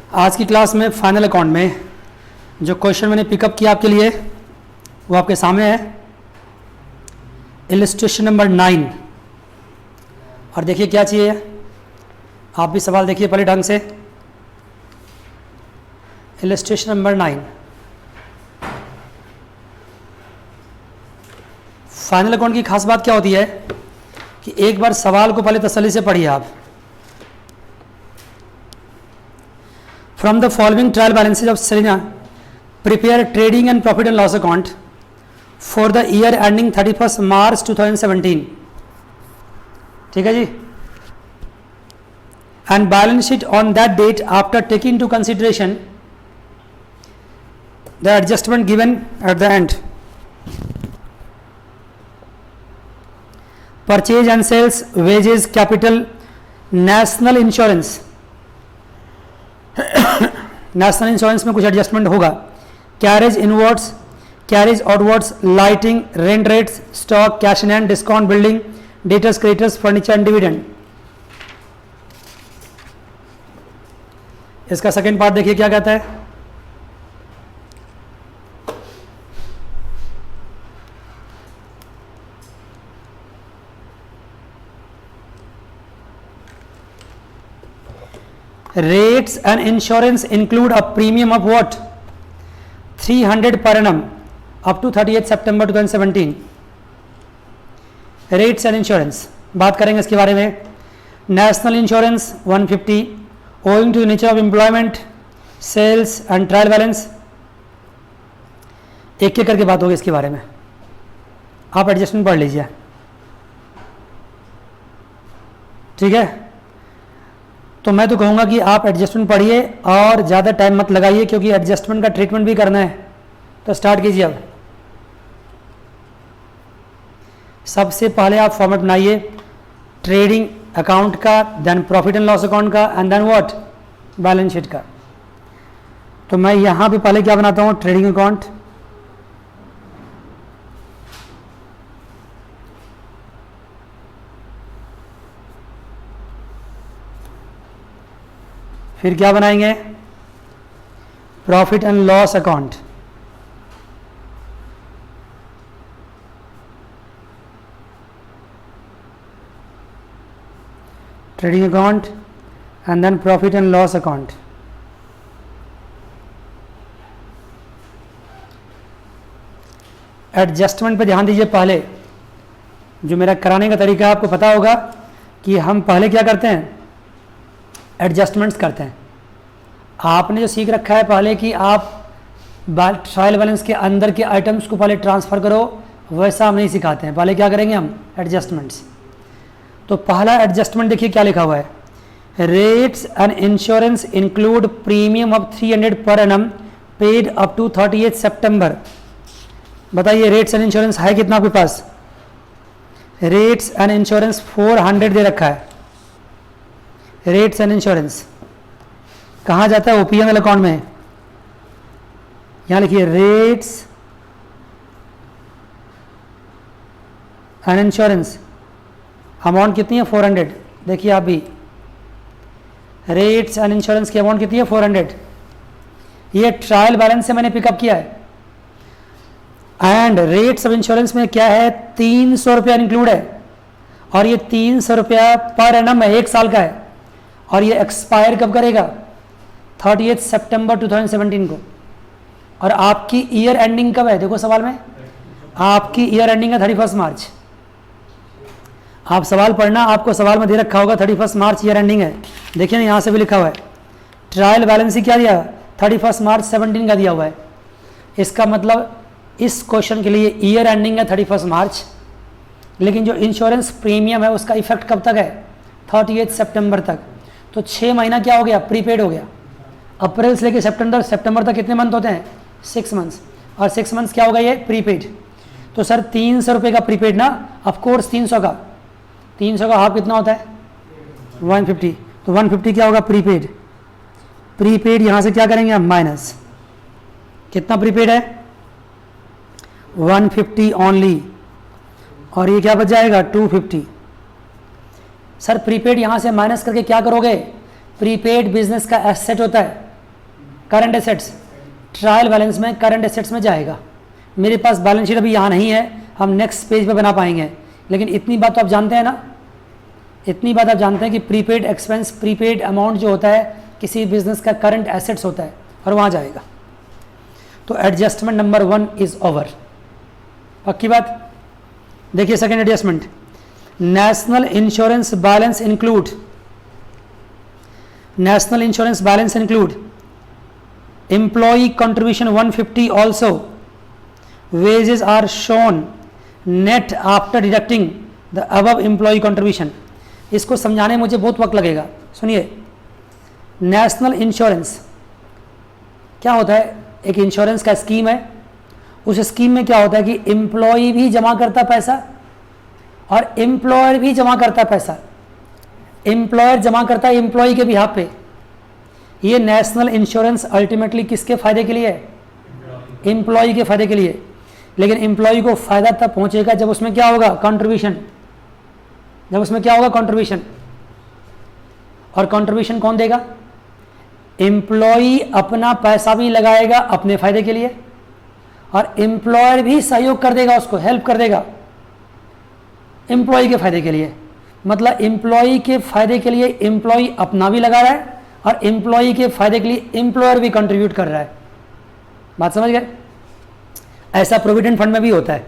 आज की क्लास में फाइनल अकाउंट में जो क्वेश्चन मैंने पिकअप किया आपके लिए वो आपके सामने है, इलस्ट्रेशन नंबर 9। और देखिए क्या चाहिए, आप भी सवाल देखिए पहले ढंग से। इलस्ट्रेशन नंबर 9, फाइनल अकाउंट की खास बात क्या होती है कि एक बार सवाल को पहले तसल्ली से पढ़िए आप। From the following trial balances of Selina prepare trading and profit and loss account for the year ending 31 March 2017। ठीक है जी। And balance sheet on that date after taking to consideration the adjustment given at the end. Purchase and sales, wages, capital, national insurance. National insurance में कुछ adjustment होगा। Carriage inwards, carriage outwards, lighting, rent rates, stock, cash in hand, discount, building, debtors, creditors, furniture and dividend. इसका second part देखिए क्या कहता है। Rates and insurance include a premium of what? 300 per annum up to 30th September 2017. Rates and insurance बात करेंगे इसके बारे में। National insurance 150 owing to the nature of employment, sales and trial balance। एक एक करके बात होगी इसके बारे में, आप एडजस्टमेंट पढ़ लीजिए। ठीक है, तो मैं तो कहूँगा कि आप एडजस्टमेंट पढ़िए और ज़्यादा टाइम मत लगाइए, क्योंकि एडजस्टमेंट का ट्रीटमेंट भी करना है। तो स्टार्ट कीजिए अब। सबसे पहले आप फॉर्मेट बनाइए ट्रेडिंग अकाउंट का, then profit and loss account का, and then what, balance sheet का। तो मैं यहाँ पे पहले क्या बनाता हूँ, ट्रेडिंग अकाउंट, फिर क्या बनाएंगे, profit and loss account, trading account and then profit and loss account. Adjustment पे ध्यान दीजिए। पहले जो मेरा कराने का तरीका है आपको पता होगा कि हम पहले क्या करते हैं, एडजस्टमेंट्स करते हैं। आपने जो सीख रखा है पहले कि आप ट्रायल बैलेंस के अंदर के आइटम्स को पहले ट्रांसफ़र करो, वैसा हम नहीं सिखाते हैं। पहले क्या करेंगे हम, एडजस्टमेंट्स। तो पहला एडजस्टमेंट देखिए क्या लिखा हुआ है, rates and insurance include premium of 300 per annum paid up to 30th September. बताइए रेट्स एंड इंश्योरेंस है कितना आपके पास? रेट्स एंड इंश्योरेंस 400 दे रखा है। रेट्स एंड इंश्योरेंस कहाँ जाता है, ओपीएमएल अकाउंट में। यहाँ लिखिए रेट्स एंड इंश्योरेंस, अमाउंट कितनी है, 400। देखिए आप भी, रेट्स एंड इंश्योरेंस की अमाउंट कितनी है, 400। ये ट्रायल बैलेंस से मैंने पिकअप किया है। एंड रेट्स ऑफ इंश्योरेंस में क्या है, 300 रुपया इंक्लूड है, और ये 300 रुपया पर एनम है, 1 साल का है। और ये एक्सपायर कब करेगा, 30th सितंबर 2017 को। और आपकी ईयर एंडिंग कब है, देखो सवाल में, आपकी ईयर एंडिंग है 31 मार्च। आप सवाल पढ़ना, आपको सवाल में दे रखा होगा 31 मार्च ईयर एंडिंग है। देखिए ना, यहाँ से भी लिखा हुआ है ट्रायल बैलेंस ही क्या दिया, 31 मार्च 17 का दिया हुआ है। इसका मतलब इस क्वेश्चन के लिए ईयर एंडिंग है 31 मार्च, लेकिन जो इंश्योरेंस प्रीमियम है उसका इफेक्ट कब तक है, 30th सितंबर तक। तो 6 महीना क्या हो गया, प्रीपेड हो गया। अप्रैल से लेकर सितंबर तक कितने मंथ होते हैं, 6 मंथ्स, और 6 मंथ्स क्या होगा, ये प्रीपेड। तो सर 300 रुपये का प्रीपेड ना, ऑफकोर्स 300 का हाफ कितना होता है, 150। तो 150 क्या होगा, प्रीपेड। प्रीपेड यहाँ से क्या करेंगे हम, माइनस, कितना प्रीपेड है, 150 ओनली, और ये क्या बच जाएगा, 250। सर प्रीपेड यहाँ से माइनस करके क्या करोगे, प्रीपेड बिजनेस का एसेट होता है, करंट एसेट्स, ट्रायल बैलेंस में करंट एसेट्स में जाएगा। मेरे पास बैलेंस शीट अभी यहाँ नहीं है, हम नेक्स्ट पेज पे बना पाएंगे, लेकिन इतनी बात तो आप जानते हैं ना, इतनी बात आप जानते हैं कि प्रीपेड एक्सपेंस, प्रीपेड अमाउंट जो होता है किसी बिजनेस का करंट एसेट्स होता है और वहाँ जाएगा। तो एडजस्टमेंट नंबर 1 इज ओवर। पक्की बात। देखिए second adjustment, national insurance balance include, national insurance balance include employee contribution 150 also, wages are shown net after deducting the above employee contribution। इसको समझाने में मुझे बहुत वक्त लगेगा, सुनिए। नेशनल इंश्योरेंस क्या होता है? एक इंश्योरेंस का स्कीम है। उस स्कीम में क्या होता है कि एम्प्लॉई भी जमा करता पैसा और एम्प्लॉयर भी जमा करता पैसा। एम्प्लॉयर जमा करता है एम्प्लॉई के बिहाफ पे। ये नेशनल इंश्योरेंस अल्टीमेटली किसके फायदे के लिए है? एम्प्लॉई के फायदे के लिए। लेकिन एम्प्लॉय को फायदा तब पहुंचेगा जब उसमें क्या होगा? कंट्रीब्यूशन। जब उसमें क्या होगा? कंट्रीब्यूशन। और कंट्रीब्यूशन कौन देगा? एम्प्लॉय अपना पैसा भी लगाएगा अपने फायदे के लिए और एम्प्लॉयर भी सहयोग कर देगा, उसको हेल्प कर देगा एम्प्लॉय के फायदे के लिए। मतलब एम्प्लॉय के फायदे के लिए एम्प्लॉय अपना भी लगा रहा है और एम्प्लॉय के फायदे के लिए एम्प्लॉयर भी कंट्रीब्यूट कर रहा है। बात समझ गए? ऐसा प्रोविडेंट फंड में भी होता है।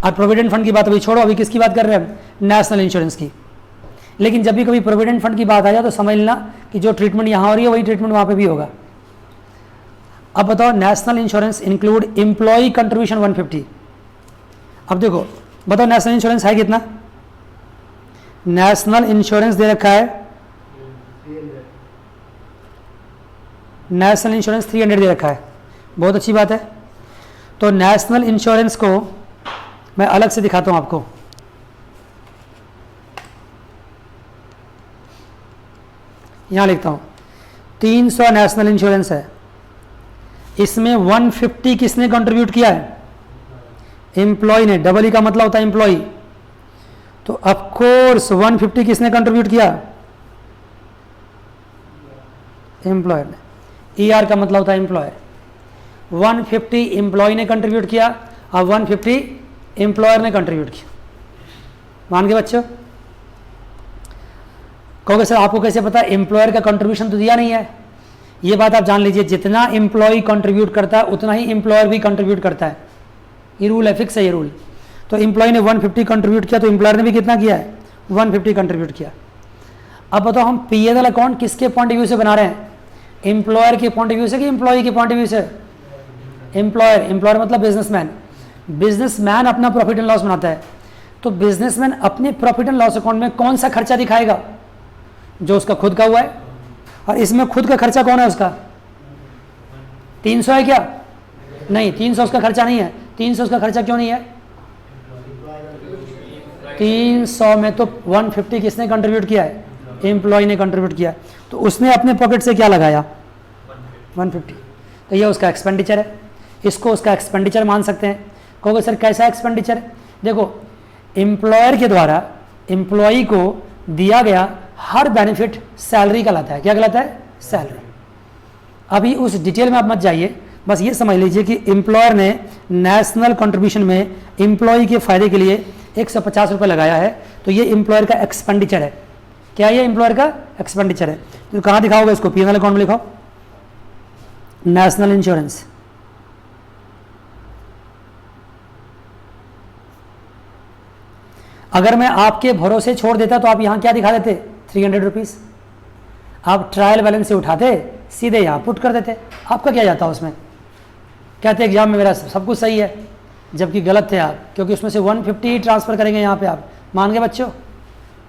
और प्रोविडेंट फंड की बात अभी छोड़ो, अभी किसकी बात कर रहे हैं? नेशनल इंश्योरेंस की। लेकिन जब भी कभी प्रोविडेंट फंड की बात आ जाए तो समझ लेना कि जो ट्रीटमेंट यहाँ हो रही है वही ट्रीटमेंट वहाँ पे भी होगा। अब बताओ, national insurance include employ contribution 150। अब देखो, बताओ नेशनल इंश्योरेंस है कितना? नेशनल इंश्योरेंस दे रखा है, नेशनल इंश्योरेंस 300 दे रखा है। बहुत अच्छी बात है। तो नेशनल इंश्योरेंस को मैं अलग से दिखाता हूं आपको। यहां लिखता हूं 300 नेशनल इंश्योरेंस है। इसमें 150 किसने कंट्रीब्यूट किया है? एम्प्लॉय ने। डबल ई का मतलब होता है एम्प्लॉय। तो ऑफ कोर्स 150 किसने कंट्रीब्यूट किया? एम्प्लॉयर ने। ER का मतलब होता है एम्प्लॉयर। 150 एम्प्लॉय ने कंट्रीब्यूट किया और 150 एम्प्लॉयर ने कंट्रीब्यूट किया। मान के बच्चों? कहोगे सर आपको कैसे पता? एम्प्लॉयर का कंट्रीब्यूशन तो दिया नहीं है। ये बात आप जान लीजिए, जितना एम्प्लॉय कंट्रीब्यूट करता है उतना ही एम्प्लॉयर भी कंट्रीब्यूट करता है। ये रूल है, फिक्स है ये रूल। तो एम्प्लॉय ने 150 कंट्रीब्यूट किया तो एम्प्लॉयर ने भी कितना किया है? 150 कंट्रीब्यूट किया। अब बताओ, हम P&L अकाउंट किसके पॉइंट ऑफ व्यू से बना रहे हैं? एम्प्लॉयर के पॉइंट ऑफ व्यू से कि एम्प्लॉय के पॉइंट ऑफ व्यू से? एम्प्लॉयर। एम्प्लॉयर मतलब बिजनेसमैन। बिजनेसमैन अपना प्रॉफिट एंड लॉस बनाता है। तो बिजनेसमैन अपने प्रॉफिट एंड लॉस अकाउंट में कौन सा खर्चा दिखाएगा? जो उसका खुद का हुआ है। और इसमें खुद का खर्चा कौन है उसका? 300 है क्या? नहीं, 300 उसका खर्चा नहीं है। 300 उसका खर्चा क्यों नहीं है? 300 में तो 150 किसने कंट्रीब्यूट किया है? एम्प्लॉय ने कंट्रीब्यूट किया। तो उसने अपने पॉकेट से क्या लगाया? 150। तो ये उसका एक्सपेंडिचर है। इसको उसका एक्सपेंडिचर मान सकते हैं। कहोगे सर कैसा एक्सपेंडिचर? देखो, एम्प्लॉयर के द्वारा एम्प्लॉय को दिया गया हर बेनिफिट सैलरी कहलाता है। क्या कहलाता है? सैलरी। अभी उस डिटेल में आप मत जाइए, बस ये समझ लीजिए कि एम्प्लॉयर ने नेशनल कंट्रीब्यूशन में एम्प्लॉय के फायदे के लिए 150 रुपये लगाया है। तो ये एम्प्लॉयर का एक्सपेंडिचर है। क्या ये एम्प्लॉयर का एक्सपेंडिचर है? तो कहाँ दिखाओगे इसको? P&L अकाउंट में लिखाओ, नेशनल इंश्योरेंस। अगर मैं आपके भरोसे छोड़ देता तो आप यहां क्या दिखा देते? 300 रुपीज। आप ट्रायल बैलेंस से उठाते, सीधे यहां पुट कर देते। आपका क्या जाता उसमें? कहते एग्जाम में मेरा सब कुछ सही है, जबकि गलत थे आप, क्योंकि उसमें से 150 ही ट्रांसफर करेंगे यहाँ पे आप। मान गए बच्चों?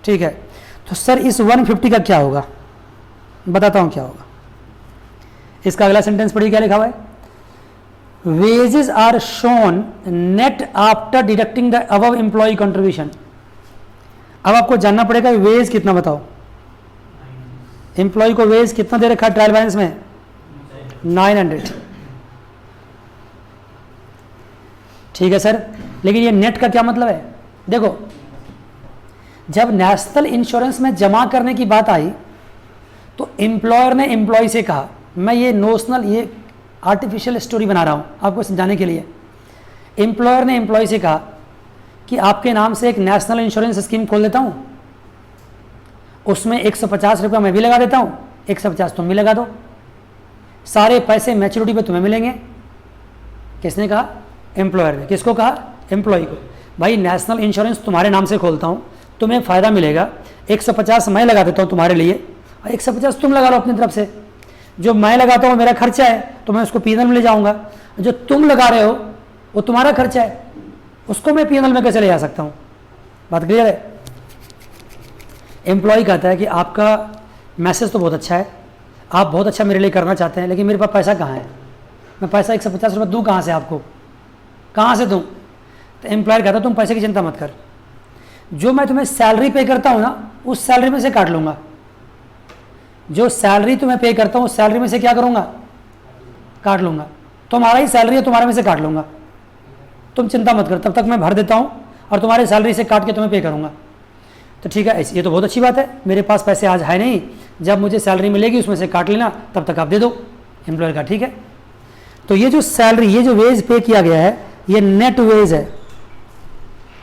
ठीक है। तो सर इस 150 का क्या होगा? बताता हूं क्या होगा। इसका अगला सेंटेंस पढ़िए, क्या लिखा हुआ है? Wages are shown net after deducting the above employ contribution. अब आपको जानना पड़ेगा वेज कितना, बताओ। एम्प्लॉय को वेज कितना दे रखा है ट्रायल बैलेंस में? 900। ठीक है सर, लेकिन ये नेट का क्या मतलब है? देखो, जब नेशनल इंश्योरेंस में जमा करने की बात आई तो एम्प्लॉयर ने एम्प्लॉय से कहा मैं ये नोशनल, ये आर्टिफिशियल स्टोरी बना रहा हूँ आपको समझाने के लिए। एम्प्लॉयर ने एम्प्लॉय से कहा कि आपके नाम से एक नेशनल इंश्योरेंस स्कीम खोल देता हूँ, उसमें 150 रुपये मैं भी लगा देता हूँ, 150 तुम भी लगा दो, सारे पैसे मैच्योरिटी पे तुम्हें मिलेंगे। किसने कहा? एम्प्लॉयर ने। किसको कहा? एम्प्लॉय को। भाई नेशनल इंश्योरेंस तुम्हारे नाम से खोलता हूँ, तुम्हें फ़ायदा मिलेगा, 150 मैं लगा देता हूँ तुम्हारे लिए और 150 तुम लगा लो अपनी तरफ से। जो मैं लगाता हूँ मेरा खर्चा है, तो मैं उसको पीएनएल में ले जाऊँगा। जो तुम लगा रहे हो वो तुम्हारा खर्चा है, उसको मैं पीएनएल में कैसे ले जा सकता हूँ? बात क्लियर है? एम्प्लॉय कहता है कि आपका मैसेज तो बहुत अच्छा है, आप बहुत अच्छा मेरे लिए करना चाहते हैं, लेकिन मेरे पास पैसा कहाँ है? मैं पैसा 150 रुपये दूँ कहाँ से आपको? कहाँ से दूँ? तो एम्प्लॉयर कहता है तुम पैसे की चिंता मत कर, जो मैं तुम्हें सैलरी पे करता हूँ ना, उस सैलरी में से काट लूँगा। जो सैलरी तुम्हें पे करता हूँ उस सैलरी में से क्या करूँगा? काट लूँगा। तुम्हारा ही सैलरी है, तुम्हारे में से काट लूँगा, तुम चिंता मत कर, तब तक मैं भर देता हूँ और तुम्हारी सैलरी से काट के तुम्हें पे करूँगा। तो ठीक है, ये तो बहुत अच्छी बात है, मेरे पास पैसे आज है नहीं, जब मुझे सैलरी मिलेगी उसमें से काट लेना, तब तक आप दे दो। एम्प्लॉयर का ठीक है। तो ये जो सैलरी, ये जो वेज पे किया गया है, ये नेट वेज है।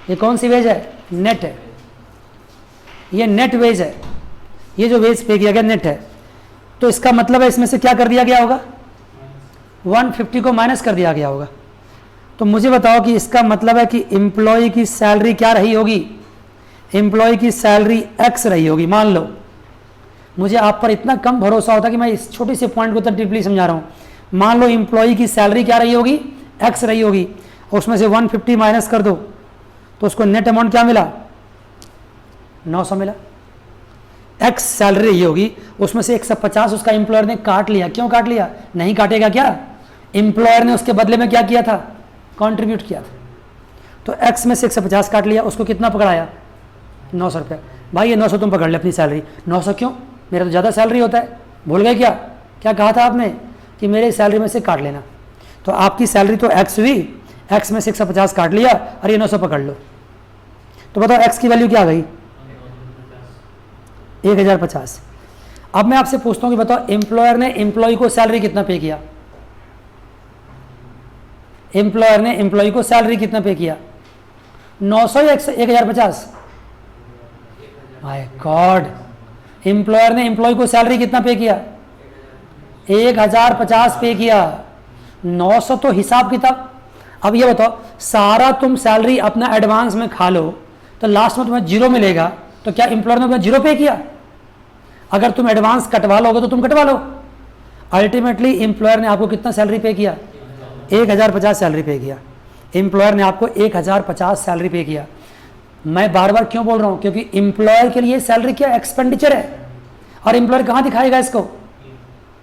ये कौन सी वेज है? नेट है। ये नेट वेज है, ये जो वेज पे किया गया नेट है। तो इसका मतलब है इसमें से क्या कर दिया गया होगा? 150 को माइनस कर दिया गया होगा। तो मुझे बताओ कि इसका मतलब है कि एम्प्लॉय की सैलरी क्या रही होगी? एम्प्लॉय की सैलरी एक्स रही होगी। मान लो, मुझे आप पर इतना कम भरोसा होता कि मैं इस छोटी सी पॉइंट को तो डीपली समझा रहा हूं। मान लो एम्प्लॉय की सैलरी क्या रही होगी? एक्स रही होगी, और उसमें से 150 माइनस कर दो तो उसको नेट अमाउंट क्या मिला? 900 मिला। एक्स सैलरी रही होगी, उसमें से 150 उसका एम्प्लॉयर ने काट लिया। क्यों काट लिया? नहीं काटेगा क्या? एम्प्लॉयर ने उसके बदले में क्या किया था? कंट्रीब्यूट किया था। तो एक्स में से 150 काट लिया, उसको कितना पकड़ाया? 900 रुपये। भाई ये 900 तुम पकड़ ले अपनी सैलरी। 900 क्यों? मेरा तो ज़्यादा सैलरी होता है। भूल गए क्या? क्या कहा था आपने कि मेरे सैलरी में से काट लेना? तो आपकी सैलरी तो एक्स हुई, एक्स में से 150 काट लिया और ये 900 पकड़ लो। तो बताओ एक्स की वैल्यू क्या आ गई? 1050। अब मैं आपसे पूछता हूँ कि बताओ एम्प्लॉयर ने एम्प्लॉय को सैलरी कितना पे किया? एम्प्लॉयर ने एम्प्लॉय को सैलरी कितना पे किया? 900 या 1050? माय गॉड, एम्प्लॉयर ने एम्प्लॉय को सैलरी कितना पे किया? 1050 पे किया। 900 तो हिसाब किताब। अब ये बताओ, सारा तुम सैलरी अपना एडवांस में खा लो तो लास्ट में तुम्हें जीरो मिलेगा, तो क्या एम्प्लॉयर ने तुम्हें जीरो पे किया? अगर तुम एडवांस कटवा लोगे तो तुम कटवा लो। अल्टीमेटली एम्प्लॉयर ने आपको कितना सैलरी पे किया? 1050 सैलरी पे किया। एम्प्लॉयर ने आपको 1050 सैलरी पे किया। मैं बार बार क्यों बोल रहा हूं? क्योंकि एम्प्लॉयर के लिए सैलरी क्या एक्सपेंडिचर है, और एम्प्लॉयर कहां दिखाएगा इसको?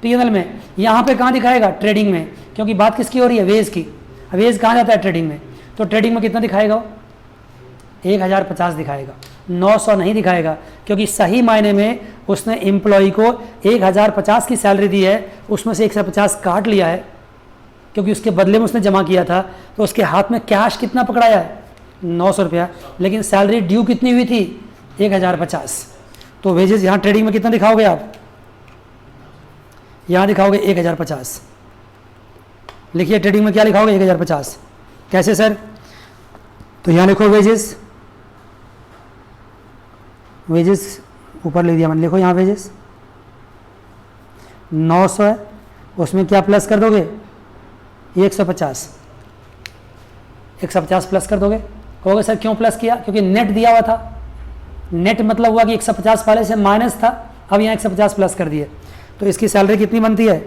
पीएनएल में। यहां पे कहां दिखाएगा? ट्रेडिंग में, क्योंकि बात किसकी हो रही है? वेज की। वेज कहां जाता है? ट्रेडिंग में। तो ट्रेडिंग में कितना दिखाएगा? 1050 दिखाएगा, 900 नहीं दिखाएगा, क्योंकि सही मायने में उसने एम्प्लॉय को 1050 की सैलरी दी है, उसमें से 150 काट लिया है, क्योंकि उसके बदले में उसने जमा किया था। तो उसके हाथ में कैश कितना पकड़ाया है? 900 रुपया, लेकिन सैलरी ड्यू कितनी हुई थी? 1050। तो वेजेस यहाँ ट्रेडिंग में कितना दिखाओगे आप? यहाँ दिखाओगे 1050। लिखिए ट्रेडिंग में क्या लिखाओगे? 1050। कैसे सर? तो यहाँ लिखो वेजेस, वेजेस ऊपर लिख दिया मैंने, लिखो यहाँ वेजेस 900 है, उसमें क्या प्लस कर दोगे? 150। 150 प्लस कर दोगे। कहोगे सर क्यों प्लस किया? क्योंकि नेट दिया हुआ था। नेट मतलब हुआ कि 150 पहले से माइनस था, अब यहाँ 150 प्लस कर दिए, तो इसकी सैलरी कितनी बनती है?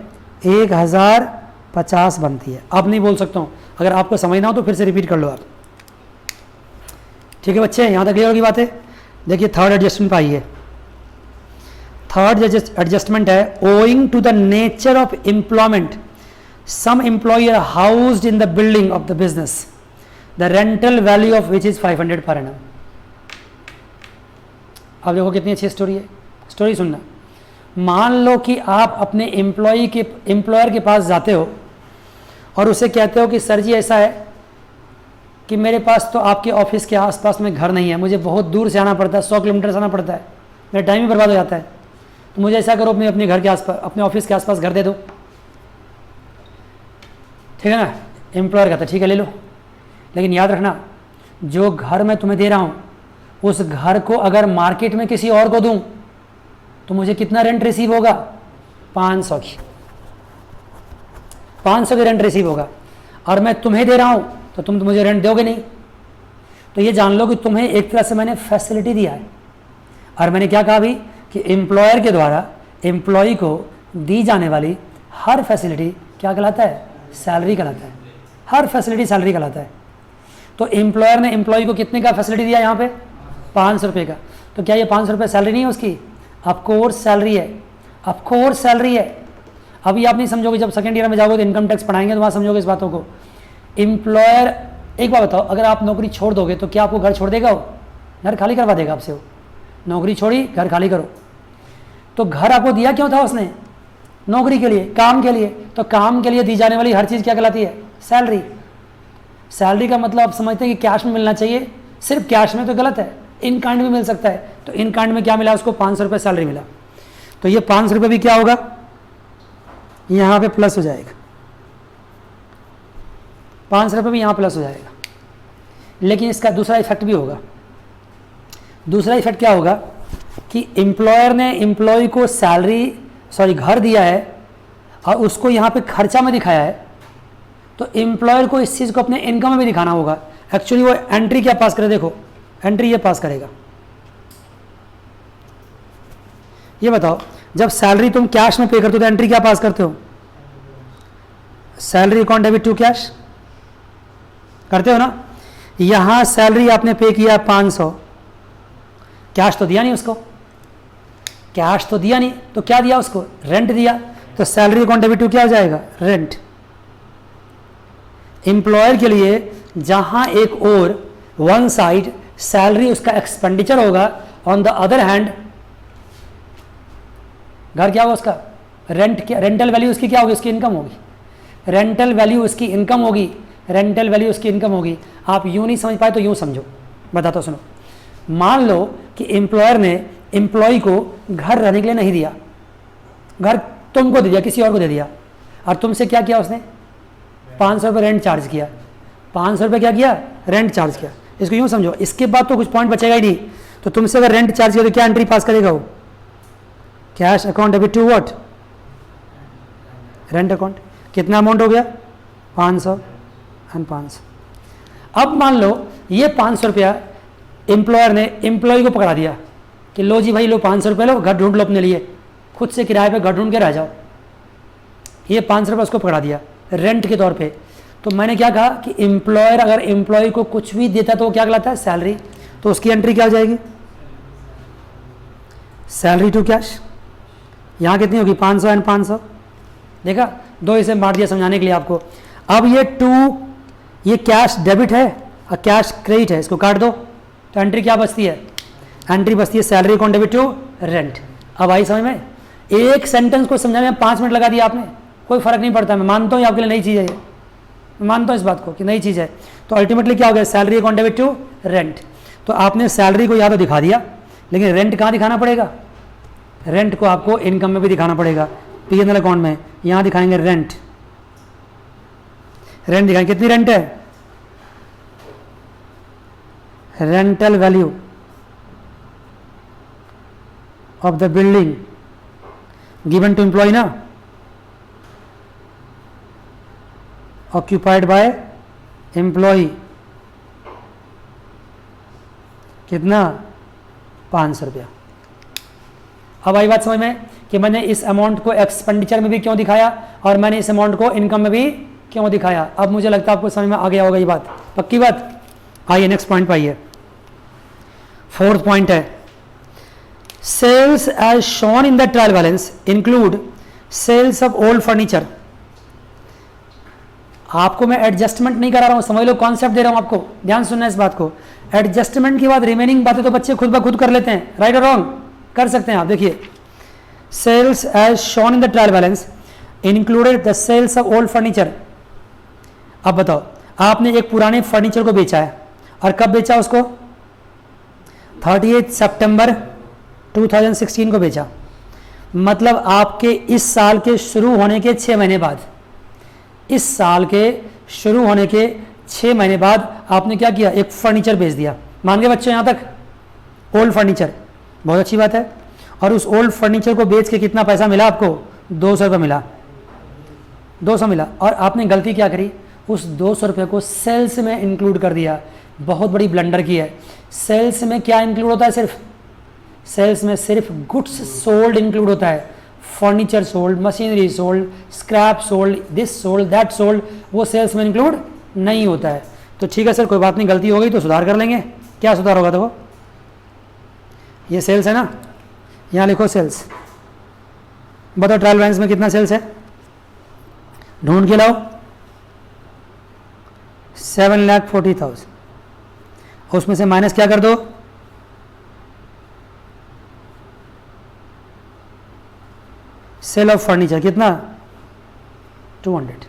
1050 बनती है। अब नहीं बोल सकता हूँ, अगर आपको समझना हो तो फिर से रिपीट कर लो आप। ठीक है बच्चे, यहाँ तक क्लियर होगी बातें? देखिए थर्ड एडजस्टमेंट पे आइए। थर्ड एडजस्टमेंट है, owing to the nature of employment some employee are housed in the building of the business, the rental value of which is 500 per annum. अब देखो कितनी अच्छी स्टोरी है। स्टोरी सुनना। मान लो कि आप अपने एम्प्लॉयर के पास जाते हो और उसे कहते हो कि सर जी ऐसा है कि मेरे पास तो आपके ऑफिस के आसपास में घर नहीं है, मुझे बहुत दूर से आना पड़ता है, 100 किलोमीटर से आना पड़ता है, मेरा टाइम ही बर्बाद हो जाता है। तो मुझे ऐसा करो, अपने घर के आसपास, अपने ऑफिस के आसपास घर दे दो, ठीक है ना। एम्प्लॉयर कहता है ठीक है ले लो, लेकिन याद रखना जो घर मैं तुम्हें दे रहा हूँ उस घर को अगर मार्केट में किसी और को दूं तो मुझे कितना रेंट रिसीव होगा? 500 की 500 की रेंट रिसीव होगा। और मैं तुम्हें दे रहा हूं तो तुम तो मुझे रेंट दोगे नहीं। तो ये जान लो कि तुम्हें एक तरह से मैंने फैसिलिटी दिया है। और मैंने क्या कहा अभी कि एम्प्लॉयर के द्वारा एम्प्लॉय को दी जाने वाली हर फैसिलिटी क्या कहलाता है? सैलरी कहलाता है। हर फैसिलिटी सैलरी कहलाता है। तो एम्प्लॉयर ने एम्प्लॉय को कितने का फैसिलिटी दिया यहाँ पे? 500 रुपये का। तो क्या ये 500 रुपये सैलरी नहीं है उसकी? ऑफकोर्स सैलरी है, ऑफकोर्स सैलरी है। अभी आप नहीं समझोगे, जब सेकेंड ईयर में जाओगे तो इनकम टैक्स पढ़ाएंगे तो वहाँ समझोगे इस बातों को। एम्प्लॉयर, एक बात बताओ, अगर आप नौकरी छोड़ दोगे तो क्या आपको घर छोड़ देगा? वो घर खाली करवा देगा आपसे। वो नौकरी छोड़ी, घर खाली करो। तो घर आपको दिया क्यों था उसने? नौकरी के लिए, काम के लिए। तो काम के लिए दी जाने वाली हर चीज़ क्या कहलाती है? सैलरी। सैलरी का मतलब आप समझते हैं कि कैश में मिलना चाहिए, सिर्फ कैश में तो गलत है, इन काइंड में मिल सकता है। तो इन काइंड में क्या मिला उसको? 500 रुपये सैलरी मिला। तो ये 500 रुपये भी क्या होगा? यहाँ पे प्लस हो जाएगा। 500 रुपये भी यहाँ प्लस हो जाएगा। लेकिन इसका दूसरा इफेक्ट भी होगा। दूसरा इफेक्ट क्या होगा कि एम्प्लॉयर ने एम्प्लॉय को घर दिया है और उसको यहाँ पे खर्चा में दिखाया है। तो एम्प्लॉयर को इस चीज़ को अपने इनकम में भी दिखाना होगा। एक्चुअली वो एंट्री क्या पास करे? देखो एंट्री ये पास करेगा। ये बताओ, जब सैलरी तुम कैश में पे करते हो तो एंट्री क्या पास करते हो? Salary account debit to cash करते हो ना। यहां सैलरी आपने पे किया 500, कैश तो दिया नहीं उसको, कैश तो दिया नहीं, तो क्या दिया उसको? रेंट दिया। तो सैलरी अकाउंट डेबिट टू क्या हो जाएगा? रेंट। एम्प्लॉयर के लिए जहां एक और वन साइड सैलरी उसका एक्सपेंडिचर होगा, ऑन द अदर हैंड घर क्या होगा उसका? रेंट। क्या रेंटल वैल्यू उसकी क्या होगी? उसकी इनकम होगी। रेंटल वैल्यू उसकी इनकम होगी। रेंटल वैल्यू उसकी इनकम होगी। आप यूं नहीं समझ पाए तो यूं समझो, बताता सुनो। मान लो कि एम्प्लॉयर ने एम्प्लॉय को घर रहने के लिए नहीं दिया, घर तुमको दे दिया, किसी और को दे दिया, और तुमसे क्या किया उसने? 500 रुपये रेंट चार्ज किया। 500 रुपये क्या किया? रेंट चार्ज किया। इसको यूं समझो, इसके बाद तो कुछ पॉइंट बचेगा ही नहीं। तो तुमसे अगर रेंट चार्ज किया तो क्या एंट्री पास करेगा वो? Cash account debit to what? Rent account. कितना अमाउंट हो गया? 500 एंड 500। अब मान लो ये 500 रुपया एम्प्लॉयर ने एम्प्लॉय को पकड़ा दिया कि लो जी भाई लो 500 रुपये लो, घर ढूंढ लो अपने लिए, खुद से किराए पे घर ढूंढ के रह जाओ। ये 500 रुपये उसको पकड़ा दिया रेंट के तौर पे। तो मैंने क्या कहा कि एम्प्लॉयर अगर एम्प्लॉय को कुछ भी देता तो वो क्या कहलाता है? सैलरी। तो उसकी एंट्री क्या हो जाएगी? Salary to cash. यहाँ कितनी होगी? 500 एंड 500। देखा, दो इसे बांट दिया समझाने के लिए आपको। अब ये कैश डेबिट है और कैश क्रेडिट है, इसको काट दो तो एंट्री क्या बचती है? एंट्री बचती है salary account debit to rent. अब आई समझ में? एक सेंटेंस को समझाने में 5 मिनट लगा दिया आपने, कोई फर्क नहीं पड़ता। मैं मानता हूँ आपके लिए नई चीज़ है ये, मैं मानता हूँ इस बात को कि नई चीज़ है। तो अल्टीमेटली क्या हो गया? Salary account debit to rent. तो आपने सैलरी को या तो दिखा दिया, लेकिन रेंट कहाँ दिखाना पड़ेगा? रेंट को आपको इनकम में भी दिखाना पड़ेगा, P&L अकाउंट में। यहाँ दिखाएंगे रेंट। रेंट दिखाएंगे, कितनी रेंट है? Rental value of the building given to employ ना, ऑक्यूपाइड बाय एम्प्लॉय। कितना? 500 रुपया। अब आई बात समझ में कि मैंने इस अमाउंट को एक्सपेंडिचर में भी क्यों दिखाया और मैंने इस अमाउंट को इनकम में भी क्यों दिखाया। अब मुझे लगता है आपको समझ में आ गया होगा ये बात, पक्की बात। आइए नेक्स्ट पॉइंट पे आइए। 4th पॉइंट है sales as shown in the trial balance include sales of old furniture. आपको मैं एडजस्टमेंट नहीं करा रहा हूं, समझ लो कॉन्सेप्ट दे रहा हूं आपको, ध्यान सुनना इस बात को। एडजस्टमेंट के बाद रिमेनिंग बातें तो बच्चे खुद ब खुद कर लेते हैं, राइट और रॉन्ग कर सकते हैं आप। देखिए, sales as shown in the trial balance included the sales of old furniture. अब बताओ, आपने एक पुराने फर्नीचर को बेचा है और कब बेचा उसको? 30 सितंबर 2016 को बेचा। मतलब आपके इस साल के शुरू होने के 6 महीने बाद, इस साल के शुरू होने के 6 महीने बाद आपने क्या किया, एक फर्नीचर बेच दिया। मान गए बच्चों यहाँ तक? ओल्ड फर्नीचर, बहुत अच्छी बात है। और उस ओल्ड फर्नीचर को बेच के कितना पैसा मिला आपको? 200 रुपये मिला, 200 मिला। और आपने गलती क्या करी, उस 200 रुपये को सेल्स में इंक्लूड कर दिया। बहुत बड़ी ब्लंडर की है। सेल्स में क्या इंक्लूड होता है? सिर्फ सेल्स में सिर्फ गुड्स सोल्ड इंक्लूड होता है। Furniture sold, machinery sold, scrap sold, this sold, that sold, वो सेल्स में इंक्लूड नहीं होता है। तो ठीक है सर, कोई बात नहीं, गलती हो गई तो सुधार कर लेंगे। क्या सुधार होगा? देखो ये सेल्स है ना, यहाँ लिखो सेल्स। बताओ ट्रायल बैलेंस में कितना सेल्स है, ढूंढ के लाओ। 7,40,000, उसमें से माइनस क्या कर दो, सेल ऑफ फर्नीचर कितना, 200।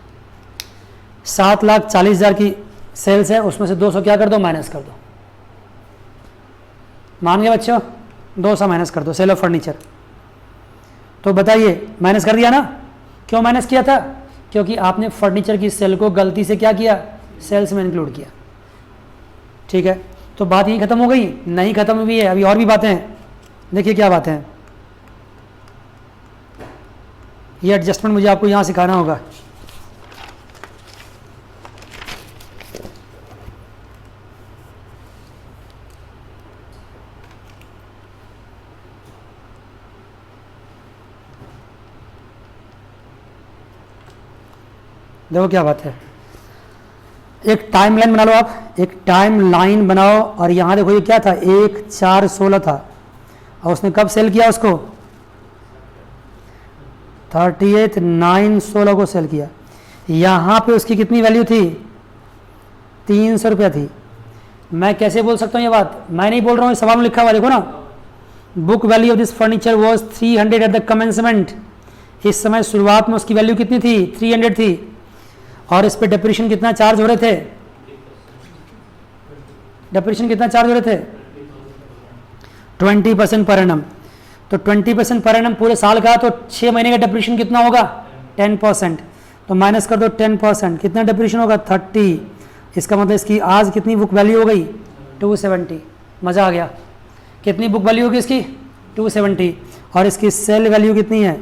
7,40,000 की सेल्स है, उसमें से 200 क्या कर दो, माइनस कर दो। मान गए बच्चों? 200 माइनस कर दो, सेल ऑफ फर्नीचर। तो बताइए, माइनस कर दिया ना? क्यों माइनस किया था? क्योंकि आपने फर्नीचर की सेल को गलती से क्या किया, सेल्स में इंक्लूड किया। ठीक है, तो बात यही खत्म हो गई? नहीं, खत्म हुई है, अभी और भी बातें हैं। देखिए क्या बातें हैं, ये एडजस्टमेंट मुझे आपको यहां सिखाना होगा। देखो क्या बात है, एक टाइम लाइन बना लो आप, एक टाइम लाइन बनाओ। और यहां देखो ये क्या था, 1,4,16 था, और उसने कब सेल किया उसको, 30/9/16 को सेल किया। यहां पे उसकी कितनी वैल्यू थी, 300 रुपया थी। मैं कैसे बोल सकता हूं ये बात? मैं नहीं बोल रहा हूं, सवाल में लिखा हुआ देखो ना, book value of this furniture was 300 at the commencement. इस समय शुरुआत में उसकी वैल्यू कितनी थी, 300 थी। और इस पे डिप्रेशन कितना चार्ज हो रहे थे, डिप्रेशन कितना चार्ज हो रहे थे, 20% पर एनम। तो 20% पर एनम पूरे साल का, तो 6 महीने का डिप्रेशन कितना होगा, 10%। तो माइनस कर दो 10%, कितना डिप्रेशन होगा, 30। इसका मतलब इसकी आज कितनी बुक वैल्यू हो गई, 270। मज़ा आ गया। कितनी बुक वैल्यू होगी इसकी, 270। और इसकी सेल वैल्यू कितनी है,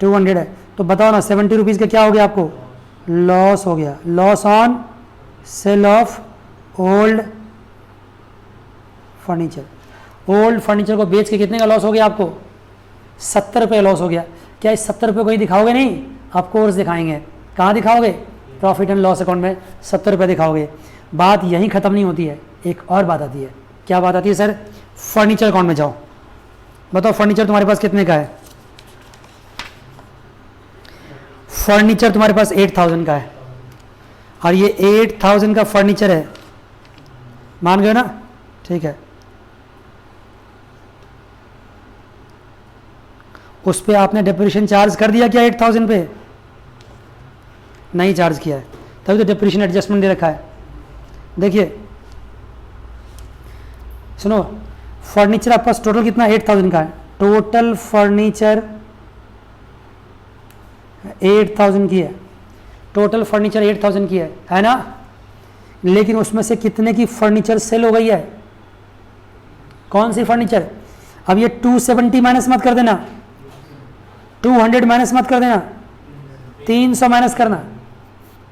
200 है। तो बताओ ना, 70 रुपीज़ का क्या हो गया आपको, लॉस हो गया। Loss on sale of old furniture. Old furniture को बेच के कितने का लॉस हो गया आपको, 70 रुपये लॉस हो गया। क्या इस 70 रुपये को ही दिखाओगे? नहीं, आप कोर्स दिखाएंगे। कहाँ दिखाओगे, प्रॉफिट एंड लॉस अकाउंट में 70 रुपये दिखाओगे। बात यहीं ख़त्म नहीं होती है, एक और बात आती है। क्या बात आती है सर? फर्नीचर अकाउंट में जाओ, बताओ फर्नीचर तुम्हारे पास कितने का है। फर्नीचर तुम्हारे पास 8,000 का है, और ये 8,000 का फर्नीचर है, मान गए ना? ठीक है, उस पे आपने डिप्रेशन चार्ज कर दिया क्या 8,000 पे? नहीं चार्ज किया है, तभी तो डिप्रेशन एडजस्टमेंट दे रखा है। देखिए सुनो, फर्नीचर आपके पास टोटल कितना, 8,000 का है। टोटल फर्नीचर 8,000 की है, टोटल फर्नीचर 8,000 की है ना? लेकिन उसमें से कितने की फर्नीचर सेल हो गई है, कौन सी फर्नीचर? अब ये 270 माइनस मत कर देना, 200 माइनस मत कर देना, 300 माइनस करना,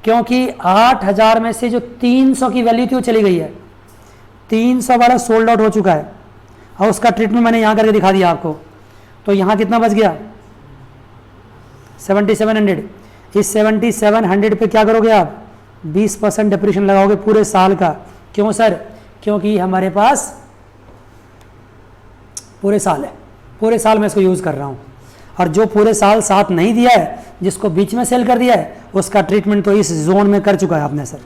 क्योंकि 8,000 में से जो 300 की वैल्यू थी वो चली गई है। 300 वाला सोल्ड आउट हो चुका है, और उसका ट्रीटमेंट मैंने यहाँ करके दिखा दिया आपको। तो यहाँ कितना बच गया, 7,700। इस 7,700 पे क्या करोगे आप, 20% डिप्रेशन लगाओगे पूरे साल का। क्यों सर? क्योंकि हमारे पास पूरे साल है, पूरे साल मैं इसको यूज़ कर रहा हूँ। और जो पूरे साल साथ नहीं दिया है, जिसको बीच में सेल कर दिया है, उसका ट्रीटमेंट तो इस जोन में कर चुका है आपने सर।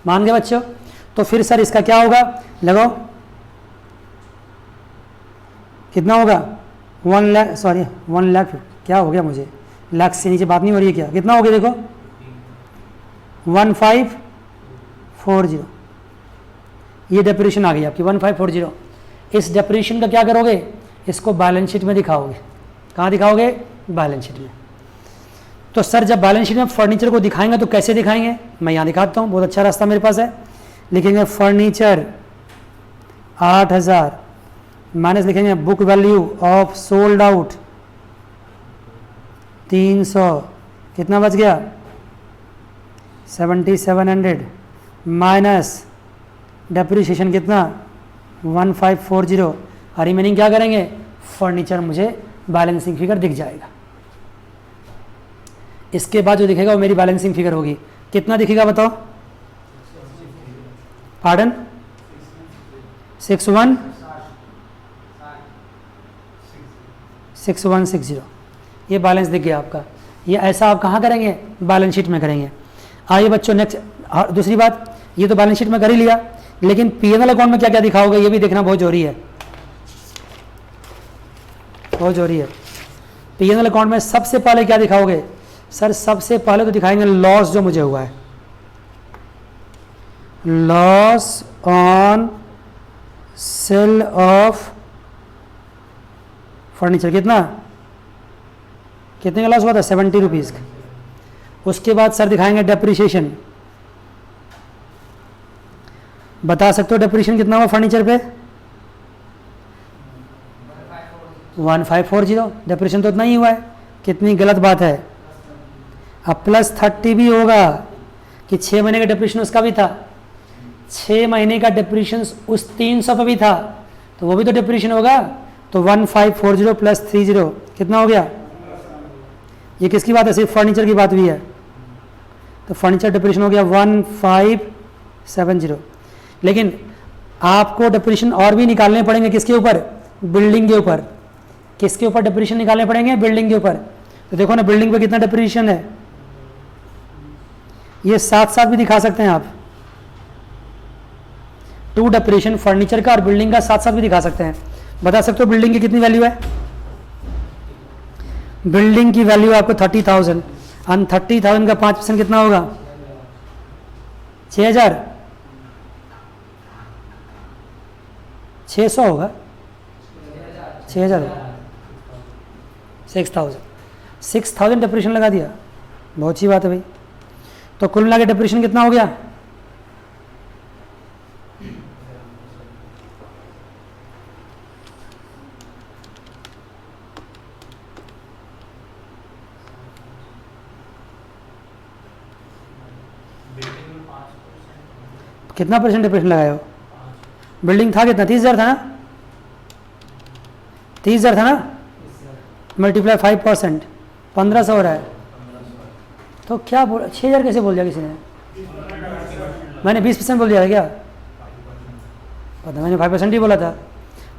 मान गए बच्चों? तो फिर सर इसका क्या होगा, लगाओ, कितना होगा, 1 लाख, सॉरी 1 लाख, क्या हो गया मुझे, लाख से नीचे बात नहीं हो रही है क्या, कितना हो गया देखो, 1540। ये डेप्रेशन आ गई आपकी 1540। इस डेप्रिसिएशन का क्या करोगे, इसको बैलेंस शीट में दिखाओगे। कहाँ दिखाओगे, बैलेंस शीट में। तो सर जब बैलेंस शीट में फर्नीचर को दिखाएंगे तो कैसे दिखाएंगे, मैं यहाँ दिखाता हूँ, बहुत अच्छा रास्ता मेरे पास है। लिखेंगे फर्नीचर 8000 माइनस लिखेंगे book value of sold out 300, कितना बच गया 7700 माइनस डेप्रिसिएशन कितना 1540 और रिमेनिंग क्या करेंगे, फर्नीचर मुझे बैलेंसिंग फिगर दिख जाएगा। इसके बाद जो दिखेगा वो मेरी बैलेंसिंग फिगर होगी। कितना दिखेगा बताओ, पार्डन 6160 ये बैलेंस दिख गया आपका। ये ऐसा आप कहाँ करेंगे, बैलेंस शीट में करेंगे। आइए बच्चों नेक्स्ट, दूसरी बात, ये तो बैलेंस शीट में कर ही लिया, लेकिन पीएनएल अकाउंट में क्या क्या दिखाओगे ये भी देखना बहुत जरूरी है, बहुत जरूरी है। पीएनएल अकाउंट में सबसे पहले क्या दिखाओगे, सर सबसे पहले तो दिखाएंगे लॉस जो मुझे हुआ है, loss on sale of furniture, कितने का लॉस हुआ था 70 रुपीज़ का। उसके बाद सर दिखाएंगे डेप्रिसिएशन, बता सकते हो डेप्रिसिएशन कितना हुआ फर्नीचर पे 1540, डेप्रिसिएशन तो इतना ही हुआ है, कितनी गलत बात है। अब +30 भी होगा कि 6 महीने का डेप्रिसिएशन उसका भी था, 6 महीने का डेप्रिसिएशन उस 300 पे भी था, तो वो भी तो डेप्रिसिएशन होगा। तो 1540 + 30 कितना हो गया, ये किसकी बात है, सिर्फ फर्नीचर की बात भी है, तो फर्नीचर डेप्रिसिएशन हो गया 1570। लेकिन आपको डेप्रिसिएशन और भी निकालने पड़ेंगे, किसके ऊपर, बिल्डिंग के ऊपर। किसके ऊपर डेप्रिसिएशन निकालने पड़ेंगे, बिल्डिंग के ऊपर। तो देखो ना बिल्डिंग पे कितना डेप्रिसिएशन है, ये साथ साथ भी दिखा सकते हैं आप, 2 डेप्रिसिएशन फर्नीचर का और बिल्डिंग का साथ साथ भी दिखा सकते हैं। बता सकते हो बिल्डिंग की कितनी वैल्यू है, बिल्डिंग की वैल्यू आपको 30,000 और 30,000 का 5% कितना होगा 6000, 600 होगा, 6000, 6000 डेप्रिसिएशन लगा दिया, बहुत अच्छी बात है भाई। तो कुल मिला के डेप्रिसिएशन कितना हो गया, कितना % डेप्रिसिएशन लगाए हो, बिल्डिंग था कितना 30,000 था ना, 30,000 था ना, मल्टीप्लाई 5% 1500 हो रहा है। तो क्या बोल 6000 कैसे बोल दिया किसी ने, मैंने 20% बोल दिया है क्या, पता मैंने 5% ही बोला था।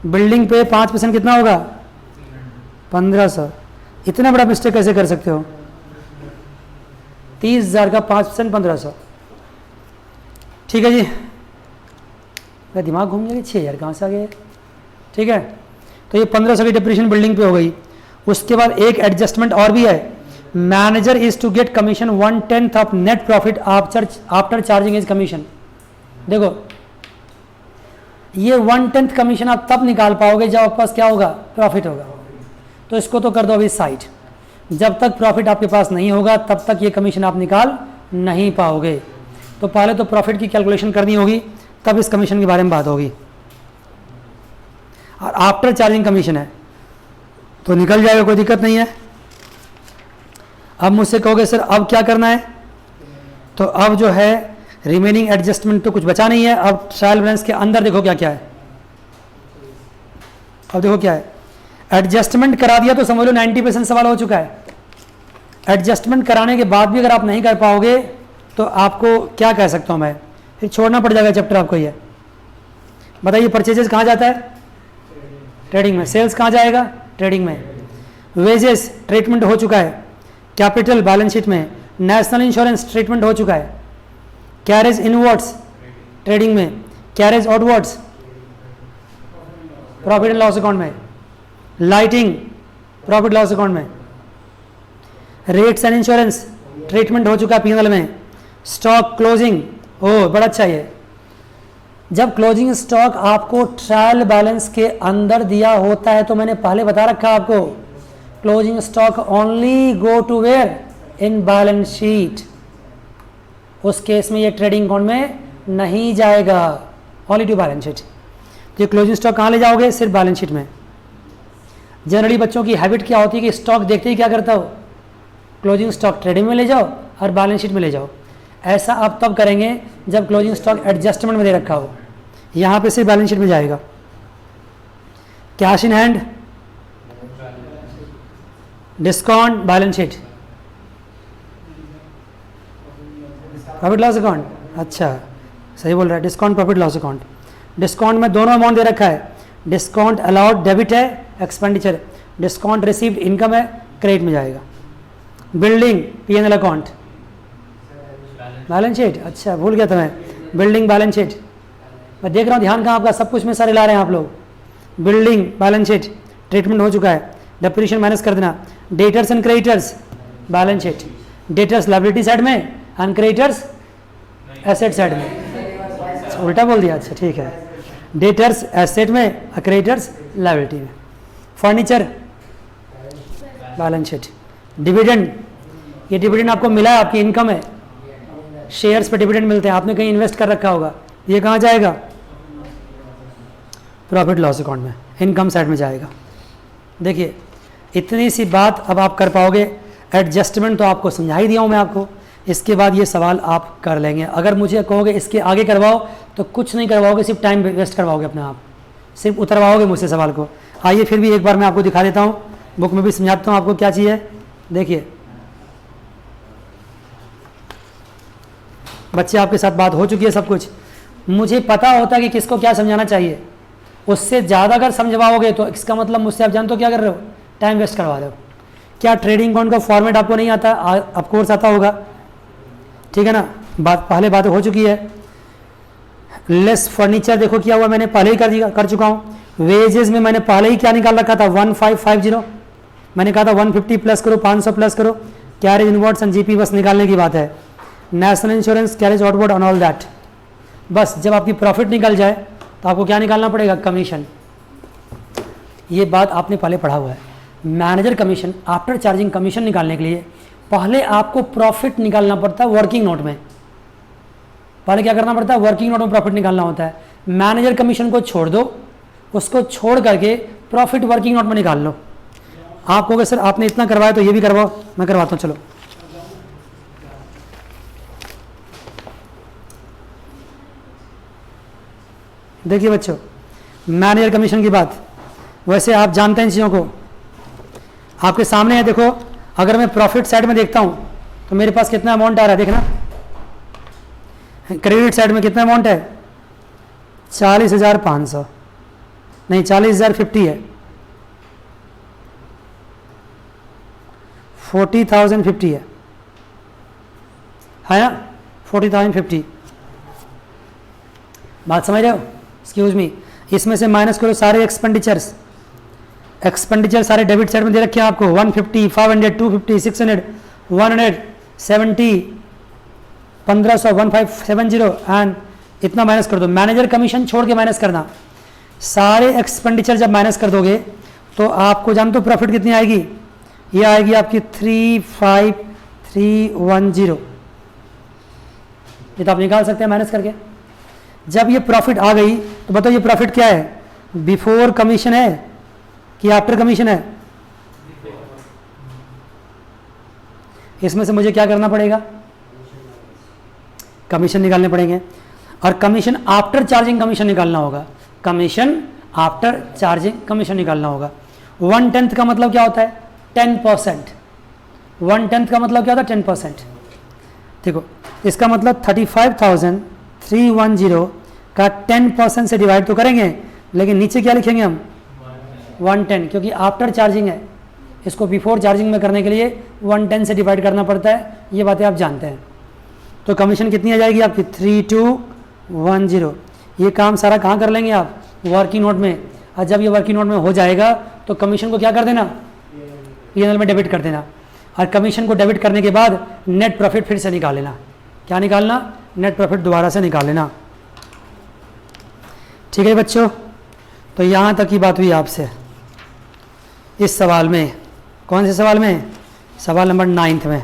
बिल्डिंग पे 5% कितना होगा 1500, इतना बड़ा मिस्टेक कैसे कर सकते हो, 30,000 का 5% 1500, ठीक है जी। मेरा दिमाग घूम गया, 6000 कहाँ से आ गए, ठीक है। तो ये 1500 की डेप्रिसिएशन बिल्डिंग पे हो गई। उसके बाद एक एडजस्टमेंट और भी है, manager is to get commission 1/10 of net profit after charging is commission. देखो ये 1/10 कमीशन आप तब निकाल पाओगे जब आपके पास क्या होगा, प्रॉफिट होगा। तो इसको तो कर दो अभी साइड, जब तक प्रॉफिट आपके पास नहीं होगा तब तक ये कमीशन आप निकाल नहीं पाओगे। तो पहले तो प्रॉफिट की कैलकुलेशन करनी होगी, तब इस कमीशन के बारे में बात होगी। और आफ्टर चार्जिंग कमीशन है तो निकल जाएगा, कोई दिक्कत नहीं है। अब मुझसे कहोगे सर अब क्या करना है, तो अब जो है रिमेनिंग एडजस्टमेंट तो कुछ बचा नहीं है। अब ट्रायल बैलेंस के अंदर देखो क्या क्या है, अब देखो क्या है, एडजस्टमेंट करा दिया तो समझ लो 90% सवाल हो चुका है। एडजस्टमेंट कराने के बाद भी अगर आप नहीं कर पाओगे तो आपको क्या कह सकता हूं मैं, फिर छोड़ना पड़ जाएगा चैप्टर आपको। ये बताइए परचेजेस कहाँ जाता है, ट्रेडिंग में। सेल्स कहाँ जाएगा, ट्रेडिंग में। वेजेस ट्रीटमेंट हो चुका है, कैपिटल बैलेंस शीट में। नेशनल इंश्योरेंस ट्रीटमेंट हो चुका है, कैरेज इनवर्ड्स ट्रेडिंग में, carriage outwards profit and loss account में, लाइटिंग प्रॉफिट लॉस अकाउंट में। रेट्स एंड इंश्योरेंस ट्रीटमेंट हो चुका है पीएनएल में। स्टॉक क्लोजिंग, ओ बड़ा अच्छा ये जब क्लोजिंग स्टॉक आपको ट्रायल बैलेंस के अंदर दिया होता है तो मैंने पहले बता रखा आपको, closing stock only go to where, in balance sheet. उस केस में ये ट्रेडिंग अकाउंट में नहीं जाएगा, ओनली टू बैलेंस शीट। ये क्लोजिंग स्टॉक कहाँ ले जाओगे? सिर्फ बैलेंस शीट में। जनरली बच्चों की हैबिट क्या होती है कि स्टॉक देखते ही क्या करता हो, क्लोजिंग स्टॉक ट्रेडिंग में ले जाओ और बैलेंस शीट में ले जाओ। ऐसा आप तब करेंगे जब क्लोजिंग स्टॉक एडजस्टमेंट में दे रखा हो, यहाँ पे सिर्फ बैलेंस शीट में जाएगा। Cash in hand, discount, balance sheet, profit loss account. अच्छा सही बोल रहा है, discount profit loss account. Discount में दोनों अमाउंट दे रखा है, डिस्काउंट अलाउड डेबिट है, एक्सपेंडिचर, डिस्काउंट रिसीव्ड इनकम है, क्रेडिट में जाएगा। Building P&L account, balance sheet. अच्छा भूल गया था मैं, बिल्डिंग बैलेंस शीट। मैं देख रहा हूँ ध्यान कहाँ आपका, सब कुछ में सारे ला रहे हैं आप लोग। बिल्डिंग बैलेंस शीट, ट्रीटमेंट हो चुका है, डेप्रिसिएशन माइनस कर देना। Debtors and creditors, balance sheet. Debtors liability side में एंड क्रेडिटर्स एसेट साइड में। उल्टा बोल दिया, अच्छा ठीक है। डेटर्स एसेट में, क्रेडिटर्स लायबिलिटी में। Furniture balance sheet. डिविडेंड, ये डिविडेंड आपको मिला है, आपकी इनकम है, शेयर्स पे डिविडेंड मिलते हैं, आपने कहीं इन्वेस्ट कर रखा होगा, ये कहाँ जाएगा? प्रॉफिट लॉस अकाउंट में, इनकम साइड में जाएगा। देखिए इतनी सी बात अब आप कर पाओगे। एडजस्टमेंट तो आपको समझा ही दिया हूँ मैं आपको, इसके बाद ये सवाल आप कर लेंगे। अगर मुझे कहोगे इसके आगे करवाओ तो कुछ नहीं करवाओगे, सिर्फ टाइम वेस्ट करवाओगे अपने आप, सिर्फ उतरवाओगे मुझसे सवाल को। आइए फिर भी एक बार मैं आपको दिखा देता हूँ, बुक में भी समझाता हूँ आपको क्या चाहिए। देखिए बच्चे आपके साथ बात हो चुकी है सब कुछ, मुझे पता होता है कि किसको क्या समझाना चाहिए। उससे ज़्यादा अगर समझवाओगे तो इसका मतलब मुझसे आप जानते हो क्या कर रहे हो, टाइम वेस्ट करवा रहे हो। क्या ट्रेडिंग अकाउंट का फॉर्मेट आपको नहीं आता? ऑफ कोर्स आता होगा, ठीक है ना, पहले बात हो चुकी है। लेस फर्नीचर देखो किया हुआ मैंने पहले ही कर चुका हूँ। वेजेस में मैंने पहले ही क्या निकाल रखा था, 1550। मैंने कहा था 150 प्लस करो, 500 प्लस करो, कैरेज इनवर्ड्स एंड जीपी बस निकालने की बात है। National insurance, carriage outward on all that. बस जब आपकी प्रॉफिट निकल जाए तो आपको क्या निकालना पड़ेगा, कमीशन। ये बात आपने पहले पढ़ा हुआ है। Manager commission, after charging commission निकालने के लिए पहले आपको प्रॉफिट निकालना पड़ता है वर्किंग नोट में। पहले क्या करना पड़ता है, वर्किंग नोट में प्रॉफिट निकालना होता है। मैनेजर कमीशन को छोड़ दो, उसको छोड़ करके प्रॉफिट वर्किंग नोट में निकाल लो। आप कहोगे सर आपने इतना करवाया तो ये भी करवाओ, मैं करवाता हूँ, चलो। देखिए बच्चों, मैनेजर कमीशन की बात, वैसे आप जानते हैं इन चीज़ों को, आपके सामने है। देखो अगर मैं प्रॉफिट साइड में देखता हूँ तो मेरे पास कितना अमाउंट आ रहा है, देखना। क्रेडिट साइड में कितना अमाउंट है, 40,500 नहीं 40,050 है, 40,050 है ना, 40,050। बात समझ रहे हो? एक्सक्यूज मी, इसमें से माइनस करो सारे एक्सपेंडिचर्स। एक्सपेंडिचर सारे डेबिट साइड में दे रखे हैं आपको, 150, 500, 250, 600, 170, 1500, 1570 एंड इतना माइनस कर दो। मैनेजर कमीशन छोड़ के माइनस करना। सारे एक्सपेंडिचर जब माइनस कर दोगे तो आपको जानते हो प्रॉफिट कितनी आएगी, ये आएगी आपकी 35,310। ये तो आप निकाल सकते हैं माइनस करके। जब ये प्रॉफिट आ गई तो बताओ ये प्रॉफिट क्या है, बिफोर कमीशन है कि आफ्टर कमीशन है? इसमें से मुझे क्या करना पड़ेगा, कमीशन निकालने पड़ेंगे। और कमीशन आफ्टर चार्जिंग कमीशन निकालना होगा, कमीशन आफ्टर चार्जिंग कमीशन निकालना होगा। 1/10 का मतलब क्या होता है, 10%। 1/10 का मतलब क्या होता है, 10%। देखो इसका मतलब 35,310 का 10% से डिवाइड तो करेंगे, लेकिन नीचे क्या लिखेंगे हम, 110, क्योंकि आफ्टर चार्जिंग है। इसको बिफोर चार्जिंग में करने के लिए 110 से डिवाइड करना पड़ता है, ये बातें आप जानते हैं। तो कमीशन कितनी आ जाएगी आपकी, 3210। ये काम सारा कहाँ कर लेंगे आप, वर्किंग नोट में। और जब ये वर्किंग नोट में हो जाएगा तो कमीशन को क्या कर देना, P&L में डेबिट कर देना। और कमीशन को डेबिट करने के बाद नेट प्रॉफिट फिर से निकाल लेना। क्या निकालना, नेट प्रॉफिट दोबारा से निकाल लेना। ठीक है बच्चों, तो यहाँ तक की बात हुई आपसे इस सवाल में। कौन से सवाल में? सवाल नंबर 9 में।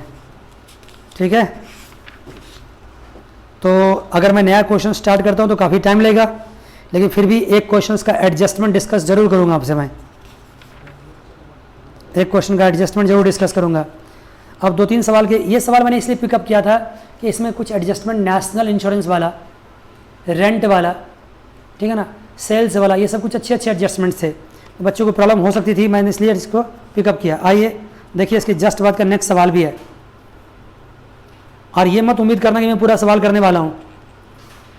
ठीक है, तो अगर मैं नया क्वेश्चन स्टार्ट करता हूँ तो काफ़ी टाइम लगेगा, लेकिन फिर भी एक क्वेश्चन का एडजस्टमेंट डिस्कस जरूर करूँगा आपसे। मैं एक क्वेश्चन का एडजस्टमेंट जरूर डिस्कस करूँगा। अब 2-3 सवाल के, ये सवाल मैंने इसलिए पिकअप किया था कि इसमें कुछ एडजस्टमेंट नेशनल इंश्योरेंस वाला, रेंट वाला, ठीक है ना, सेल्स वाला, ये सब कुछ अच्छे अच्छे एडजस्टमेंट्स थे, तो बच्चों को प्रॉब्लम हो सकती थी, मैंने इसलिए इसको पिकअप किया। आइए देखिए, इसके जस्ट बाद का नेक्स्ट सवाल भी है, और ये मत उम्मीद करना कि मैं पूरा सवाल करने वाला हूँ।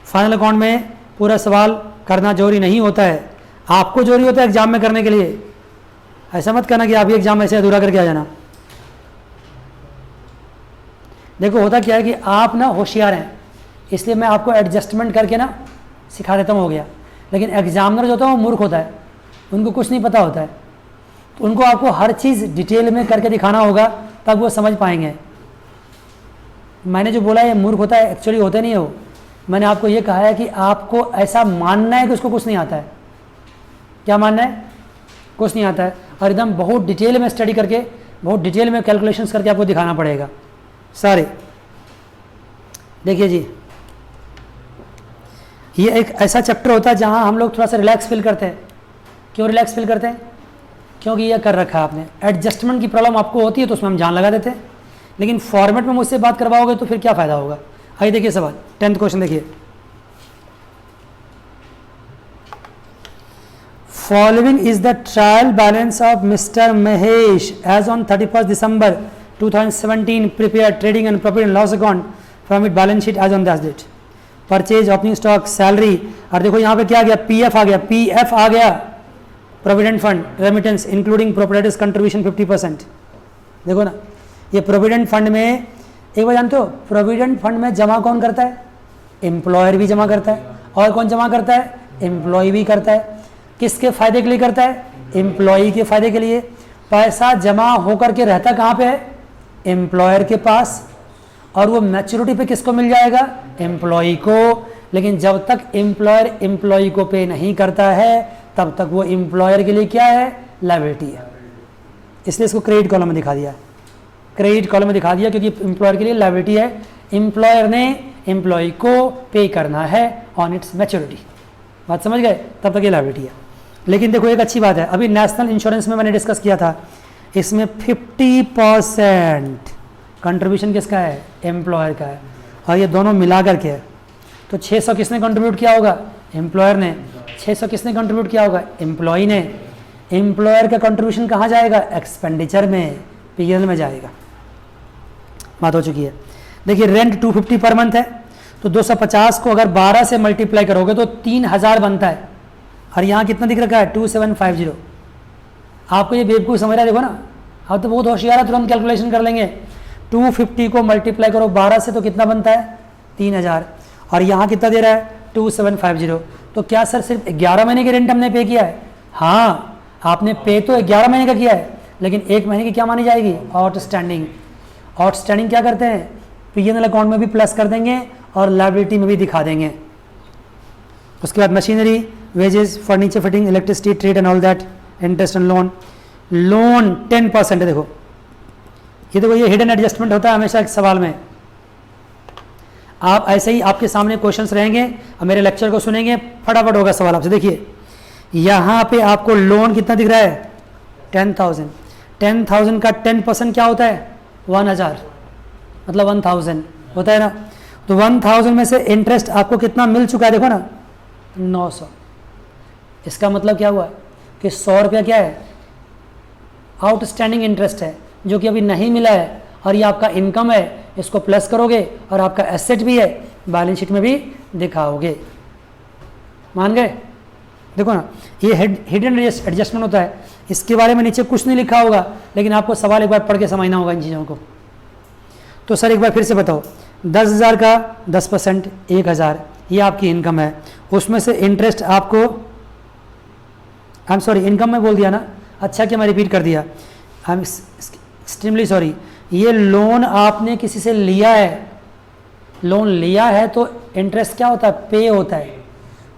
फाइनल अकाउंट में पूरा सवाल करना जरूरी नहीं होता है, आपको जरूरी होता है एग्जाम में करने के लिए। ऐसा मत करना कि आप ही एग्जाम ऐसे अधूरा करके आ जाना। देखो होता क्या है कि आप ना होशियार हैं, इसलिए मैं आपको एडजस्टमेंट करके ना सिखा देता हूँ, हो गया। लेकिन एग्जामिनर जो होता है वो मूर्ख होता है, उनको कुछ नहीं पता होता है, तो उनको आपको हर चीज़ डिटेल में करके दिखाना होगा, तब वो समझ पाएंगे। मैंने जो बोला ये मूर्ख होता है, एक्चुअली होता नहीं है वो। मैंने आपको ये कहा है कि आपको ऐसा मानना है कि उसको कुछ नहीं आता है। क्या मानना है? कुछ नहीं आता है, और एकदम बहुत डिटेल में स्टडी करके, बहुत डिटेल में कैलकुलेशंस करके आपको दिखाना पड़ेगा सारे। देखिए जी, ये एक ऐसा चैप्टर होता है जहां हम लोग थोड़ा सा रिलैक्स फील करते हैं। क्यों रिलैक्स फील करते हैं? क्योंकि ये कर रखा है आपने, एडजस्टमेंट की प्रॉब्लम आपको होती है तो उसमें हम जान लगा देते हैं, लेकिन फॉर्मेट में मुझसे बात करवाओगे तो फिर क्या फ़ायदा होगा। आइए देखिए सवाल, 10th क्वेश्चन देखिए। Following is the trial balance of Mister Mahesh as on 31 December 2017 prepare trading and profit and loss account from it balance sheet as on that date. Purchase, opening stock, salary, और देखो यहाँ पे क्या आ गया, PF आ गया, PF आ गया, provident fund, remittance including proprietors contribution 50%। देखो ना, ये प्रोविडेंट फंड में, एक बार जानते हो प्रोविडेंट फंड में जमा कौन करता है? एम्प्लॉयर भी जमा करता है, और कौन जमा करता है? एम्प्लॉय भी करता है। किसके फायदे के लिए करता है? एम्प्लॉय के फायदे के लिए। पैसा जमा होकर के रहता कहाँ पे है? एम्प्लॉयर के पास, और वो मैच्योरिटी पे किसको मिल जाएगा? एम्प्लॉय को। लेकिन जब तक एम्प्लॉयर एम्प्लॉय को पे नहीं करता है तब तक वो एम्प्लॉयर के लिए क्या है? लायबिलिटी है। इसलिए इसको क्रेडिट कॉलम में दिखा दिया, क्रेडिट कॉलम में दिखा दिया, क्योंकि एम्प्लॉयर के लिए लायबिलिटी है। एम्प्लॉयर ने एम्प्लॉय को पे करना है ऑन इट्स मैच्योरिटी। बात समझ गए? तब तक ये लायबिलिटी है। लेकिन देखो एक अच्छी बात है, अभी नेशनल इंश्योरेंस में मैंने डिस्कस किया था, इसमें 50% कंट्रीब्यूशन किसका है? एम्प्लॉयर का है, और ये दोनों मिला करके है। तो 600 किसने कंट्रीब्यूट किया होगा? एम्प्लॉयर ने। 600 किसने कंट्रीब्यूट किया होगा? एम्प्लॉय ने। एम्प्लॉयर का कंट्रीब्यूशन कहाँ जाएगा? एक्सपेंडिचर में, पीएल में जाएगा। बात हो चुकी है। देखिए रेंट 250 पर मंथ है, तो 250 को अगर 12 से मल्टीप्लाई करोगे तो 3000 बनता है, और यहाँ कितना दिख रखा है? 2750। आपको ये बेवकूफ़ समझ रहा है? देखो ना, आप तो बहुत होशियार है, तुरंत कैलकुलेशन कर लेंगे। 250 को मल्टीप्लाई करो 12 से तो कितना बनता है? 3000, और यहाँ कितना दे रहा है? 2750। तो क्या सर सिर्फ 11 महीने की रेंट हमने पे किया है? हाँ, आपने पे तो 11 महीने का किया है, लेकिन 1 महीने की क्या मानी जाएगी? आउटस्टैंडिंग। आउटस्टैंडिंग क्या करते हैं? पीएनएल अकाउंट में भी प्लस कर देंगे और लायबिलिटी में भी दिखा देंगे। उसके बाद machinery, wages, furniture, fitting, electricity, trade and all that, interest and loan. Loan 10% है। देखो ये देखो, ये हिडन एडजस्टमेंट होता है हमेशा एक सवाल में। आप ऐसे ही, आपके सामने क्वेश्चंस रहेंगे और मेरे लेक्चर को सुनेंगे, फटाफट होगा सवाल आपसे। देखिए यहाँ पे आपको लोन कितना दिख रहा है? 10,000। 10,000 का 10% क्या होता है? 1000, मतलब 1000 होता है ना। तो 1000 में से इंटरेस्ट आपको कितना मिल चुका है? देखो ना, 900। इसका मतलब क्या हुआ कि 100 रुपया क्या है? आउटस्टैंडिंग इंटरेस्ट है, जो कि अभी नहीं मिला है, और ये आपका इनकम है। इसको प्लस करोगे और आपका एसेट भी है, बैलेंस शीट में भी दिखाओगे। मान गए? देखो ना, ये हिडन एडजस्टमेंट होता है। इसके बारे में नीचे कुछ नहीं लिखा होगा, लेकिन आपको सवाल एक बार पढ़ के समझना होगा इन चीज़ों को। तो सर एक बार फिर से बताओ, 10,000 का 10%, 1000, ये आपकी इनकम है। उसमें से इंटरेस्ट आपको, आई एम सॉरी, इनकम में बोल दिया ना, अच्छा क्या मैं रिपीट कर दिया, आई एम एक्सट्रीमली सॉरी। ये लोन आपने किसी से लिया है, लोन लिया है तो इंटरेस्ट क्या होता है? पे होता है।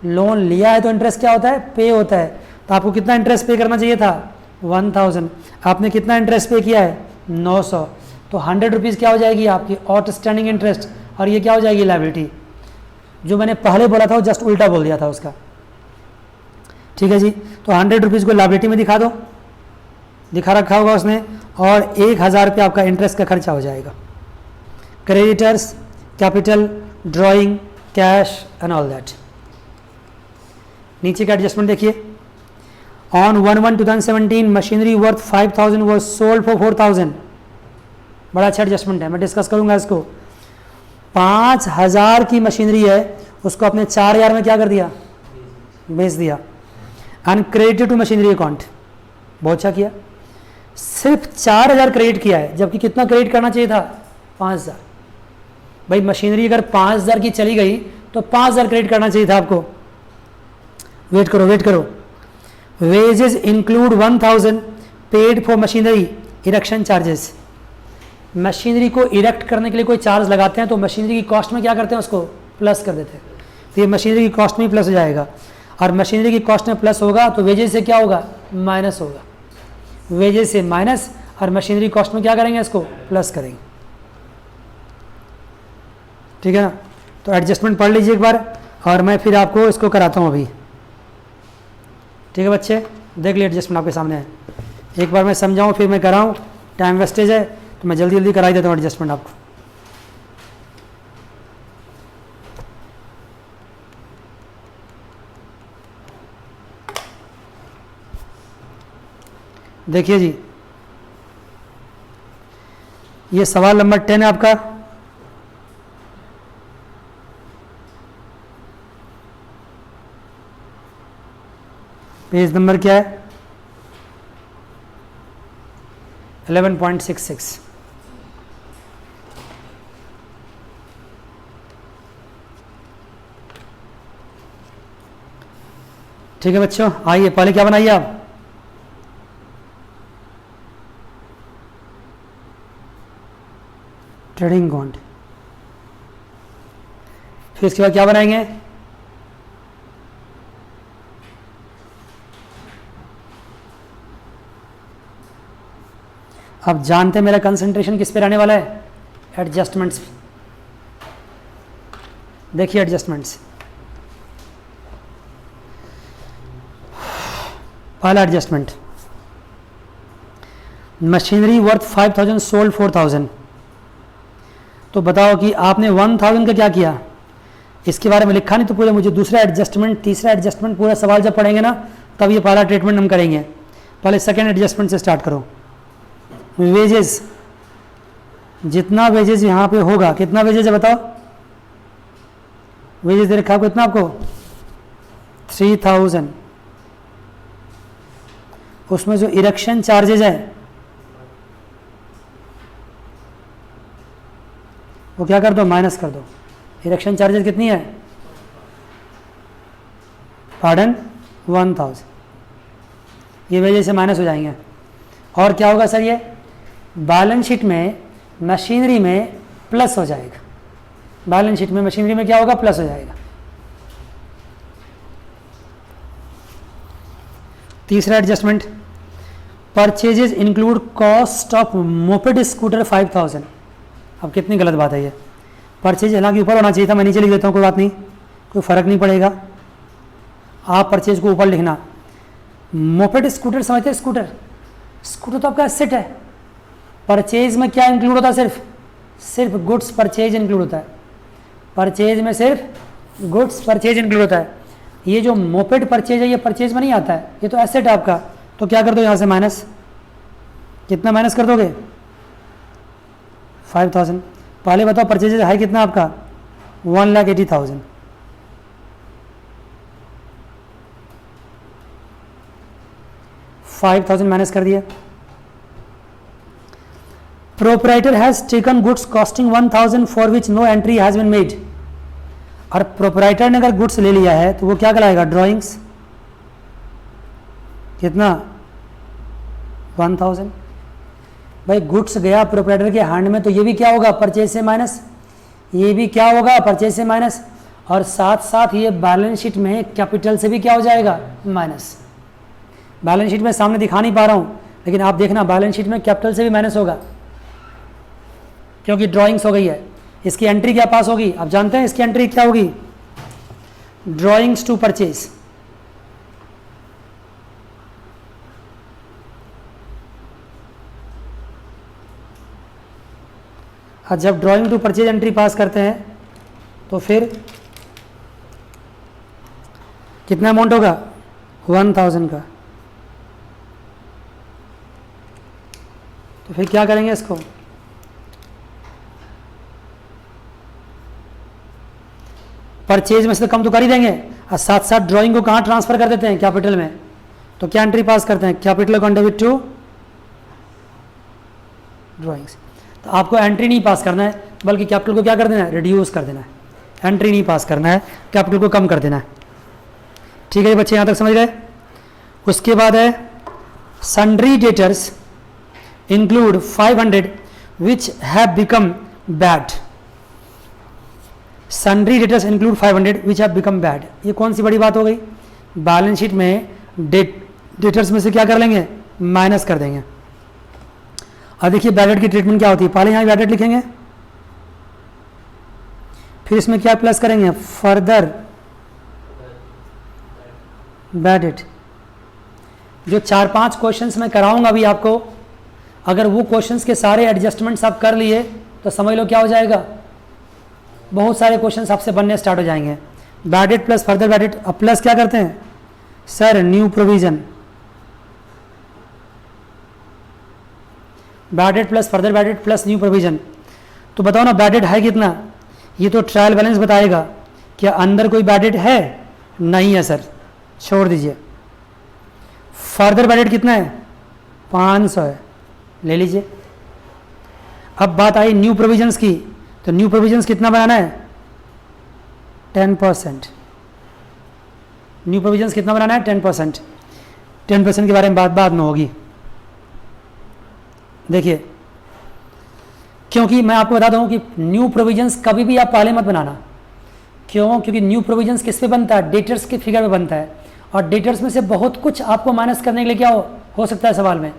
लोन लिया है तो इंटरेस्ट क्या होता है, पे होता है। तो आपको कितना इंटरेस्ट पे करना चाहिए था, 1000, आपने कितना इंटरेस्ट पे किया है, 900, तो 100 रुपीज़ क्या हो जाएगी आपकी आउटस्टैंडिंग इंटरेस्ट, और ये क्या हो जाएगी लायबिलिटी। जो मैंने पहले बोला था वो जस्ट उल्टा बोल दिया था उसका, ठीक है जी। तो 100 रुपीज़ को लायबिलिटी में दिखा दो, दिखा रखा होगा उसने, और 1000 रुपये आपका इंटरेस्ट का खर्चा हो जाएगा। Creditors, capital, drawing, cash and all that. नीचे का एडजस्टमेंट देखिए, on 1/1/2017 machinery worth 5000 was sold for 4000। बड़ा अच्छा एडजस्टमेंट है, मैं डिस्कस करूंगा इसको। 5000 की मशीनरी है, उसको आपने 4000 में क्या कर दिया, बेच दिया। And credit to machinery account, बहुत अच्छा किया, सिर्फ 4000 क्रेडिट किया है, जबकि कितना क्रेडिट करना चाहिए था, 5000। भाई मशीनरी अगर 5000 की चली गई तो 5000 क्रेडिट करना चाहिए था आपको। वेट करो वेट करो। Wages include 1000 paid for machinery erection charges. Machinery को इरेक्ट करने के लिए कोई चार्ज लगाते हैं तो मशीनरी की कॉस्ट में क्या करते हैं, उसको प्लस कर देते हैं। तो ये मशीनरी की कॉस्ट में ही प्लस हो जाएगा, और मशीनरी की कॉस्ट में प्लस होगा तो वेजेस से क्या होगा, माइनस होगा। वेजेस से माइनस, और मशीनरी कॉस्ट में क्या करेंगे, इसको प्लस करेंगे, ठीक है ना। तो एडजस्टमेंट पढ़ लीजिए एक बार, और मैं फिर आपको इसको कराता हूँ अभी, ठीक है बच्चे। देख लीजिए एडजस्टमेंट आपके सामने है, एक बार मैं समझाऊँ फिर मैं कराऊँ, टाइम वेस्टेज है तो मैं जल्दी जल्दी करा ही देता हूँ एडजस्टमेंट आपको। देखिए जी, ये सवाल नंबर 10 है आपका। पेज नंबर क्या है, 11.66। ठीक है बच्चों, आइए पहले क्या बनाइए आप, ट्रेडिंग अकाउंट। फिर इसके बाद क्या बनाएंगे, अब जानते हैं मेरा कंसंट्रेशन किस पे रहने वाला है, एडजस्टमेंट्स। देखिए एडजस्टमेंट्स, पहला एडजस्टमेंट, मशीनरी वर्थ 5000 सोल्ड 4000। तो बताओ कि आपने 1000 का क्या किया, इसके बारे में लिखा नहीं तो पूरे मुझे दूसरा एडजस्टमेंट, तीसरा एडजस्टमेंट, पूरा सवाल जब पढ़ेंगे ना तब ये पहला ट्रीटमेंट हम करेंगे। पहले सेकेंड एडजस्टमेंट से स्टार्ट करो। वेजेस, जितना वेजेस यहाँ पे होगा, कितना वेजेस है बताओ, वेजेस दे रखा है कितना आपको, 3000। उसमें जो इरेक्शन चार्जेज है वो क्या कर दो, माइनस कर दो। इरेक्शन चार्जेस कितनी है, पार्डन 1000, ये वजह से माइनस हो जाएंगे। और क्या होगा सर, ये बैलेंस शीट में मशीनरी में प्लस हो जाएगा, बैलेंस शीट में मशीनरी में क्या होगा, प्लस हो जाएगा। तीसरा adjustment, purchases include cost of moped scooter 5000। अब कितनी गलत बात है ये, परचेज हालांकि ऊपर होना चाहिए था, मैं नीचे लिख देता हूँ, कोई बात नहीं, कोई फ़र्क नहीं पड़ेगा, आप परचेज को ऊपर लिखना। मोपेड स्कूटर समझते हैं, स्कूटर, स्कूटर तो आपका एसेट है। परचेज में क्या इंक्लूड होता है, सिर्फ गुड्स परचेज इंक्लूड होता है, परचेज में सिर्फ गुड्स परचेज इंक्लूड होता है। ये जो मोपेड परचेज है ये परचेज में नहीं आता है, ये तो एसेट है आपका। तो क्या कर दो यहाँ से माइनस, कितना माइनस कर दोगे, 5000। पहले बताओ परचेज है कितना आपका, 1,80,000। $5,000 माइनस कर दिया। Proprietor has taken goods costing 1000 for which no entry has been made. और प्रोपराइटर ने अगर गुड्स ले लिया है तो वो क्या कहलाएगा, ड्राइंग्स। कितना, 1000। भाई गुड्स गया प्रोपराइटर के हैंड में तो ये भी क्या होगा, परचेज से माइनस, ये भी क्या होगा, परचेज से माइनस। और साथ साथ ये बैलेंस शीट में कैपिटल से भी क्या हो जाएगा, माइनस। बैलेंस शीट में सामने दिखा नहीं पा रहा हूँ, लेकिन आप देखना बैलेंस शीट में कैपिटल से भी माइनस होगा, क्योंकि ड्राइंग्स हो गई है। इसकी एंट्री क्या पास होगी, आप जानते हैं इसकी एंट्री क्या होगी, ड्राइंग्स टू परचेज। जब drawing to purchase entry pass करते हैं तो फिर कितना अमाउंट होगा, 1000 का। तो फिर क्या करेंगे इसको, परचेज में से तो कम तो कर ही देंगे, और साथ साथ ड्राइंग को कहाँ ट्रांसफर कर देते हैं, कैपिटल में। तो क्या एंट्री पास करते हैं, कैपिटल को डेबिट टू ड्राइंग्स। तो आपको एंट्री नहीं पास करना है, बल्कि कैपिटल को क्या कर देना है, रिड्यूस कर देना है। एंट्री नहीं पास करना है, कैपिटल को कम कर देना है। ठीक है बच्चे, यहाँ तक समझ गए। उसके बाद है sundry debtors include 500 which have become bad. Sundry debtors include 500 which have become bad. ये कौन सी बड़ी बात हो गई, बैलेंस शीट में डेटर्स में से क्या कर लेंगे, माइनस कर देंगे। और देखिए बैडेड की ट्रीटमेंट क्या होती है, पहले यहाँ बैडेड लिखेंगे, फिर इसमें क्या प्लस करेंगे, फर्दर बैडेड। जो 4-5 क्वेश्चंस मैं कराऊंगा अभी आपको, अगर वो क्वेश्चंस के सारे एडजस्टमेंट्स आप कर लिए तो समझ लो क्या हो जाएगा, बहुत सारे क्वेश्चंस आपसे बनने स्टार्ट हो जाएंगे। Bad debt plus further bad debt. अब प्लस क्या करते हैं sir, new provision. Bad debt plus further bad debt plus new provision. तो बताओ ना बैडेड है कितना, ये तो ट्रायल बैलेंस बताएगा, क्या अंदर कोई बैडेड है, नहीं है सर, छोड़ दीजिए। फर्दर बैडेड कितना है, 500 है, ले लीजिए। अब बात आई न्यू प्रोविजंस की, तो न्यू प्रोविजंस कितना बनाना है, 10%। न्यू प्रोविजंस कितना बनाना है, 10%। 10% के बारे में बात बाद में होगी। देखिए, क्योंकि मैं आपको बता दूं कि न्यू प्रोविजंस कभी भी आप पहले मत बनाना। क्यों, क्योंकि न्यू प्रोविजंस किस पे बनता है, डेटर्स के फिगर पे बनता है, और डेटर्स में से बहुत कुछ आपको माइनस करने के लिए क्या हो सकता है सवाल में।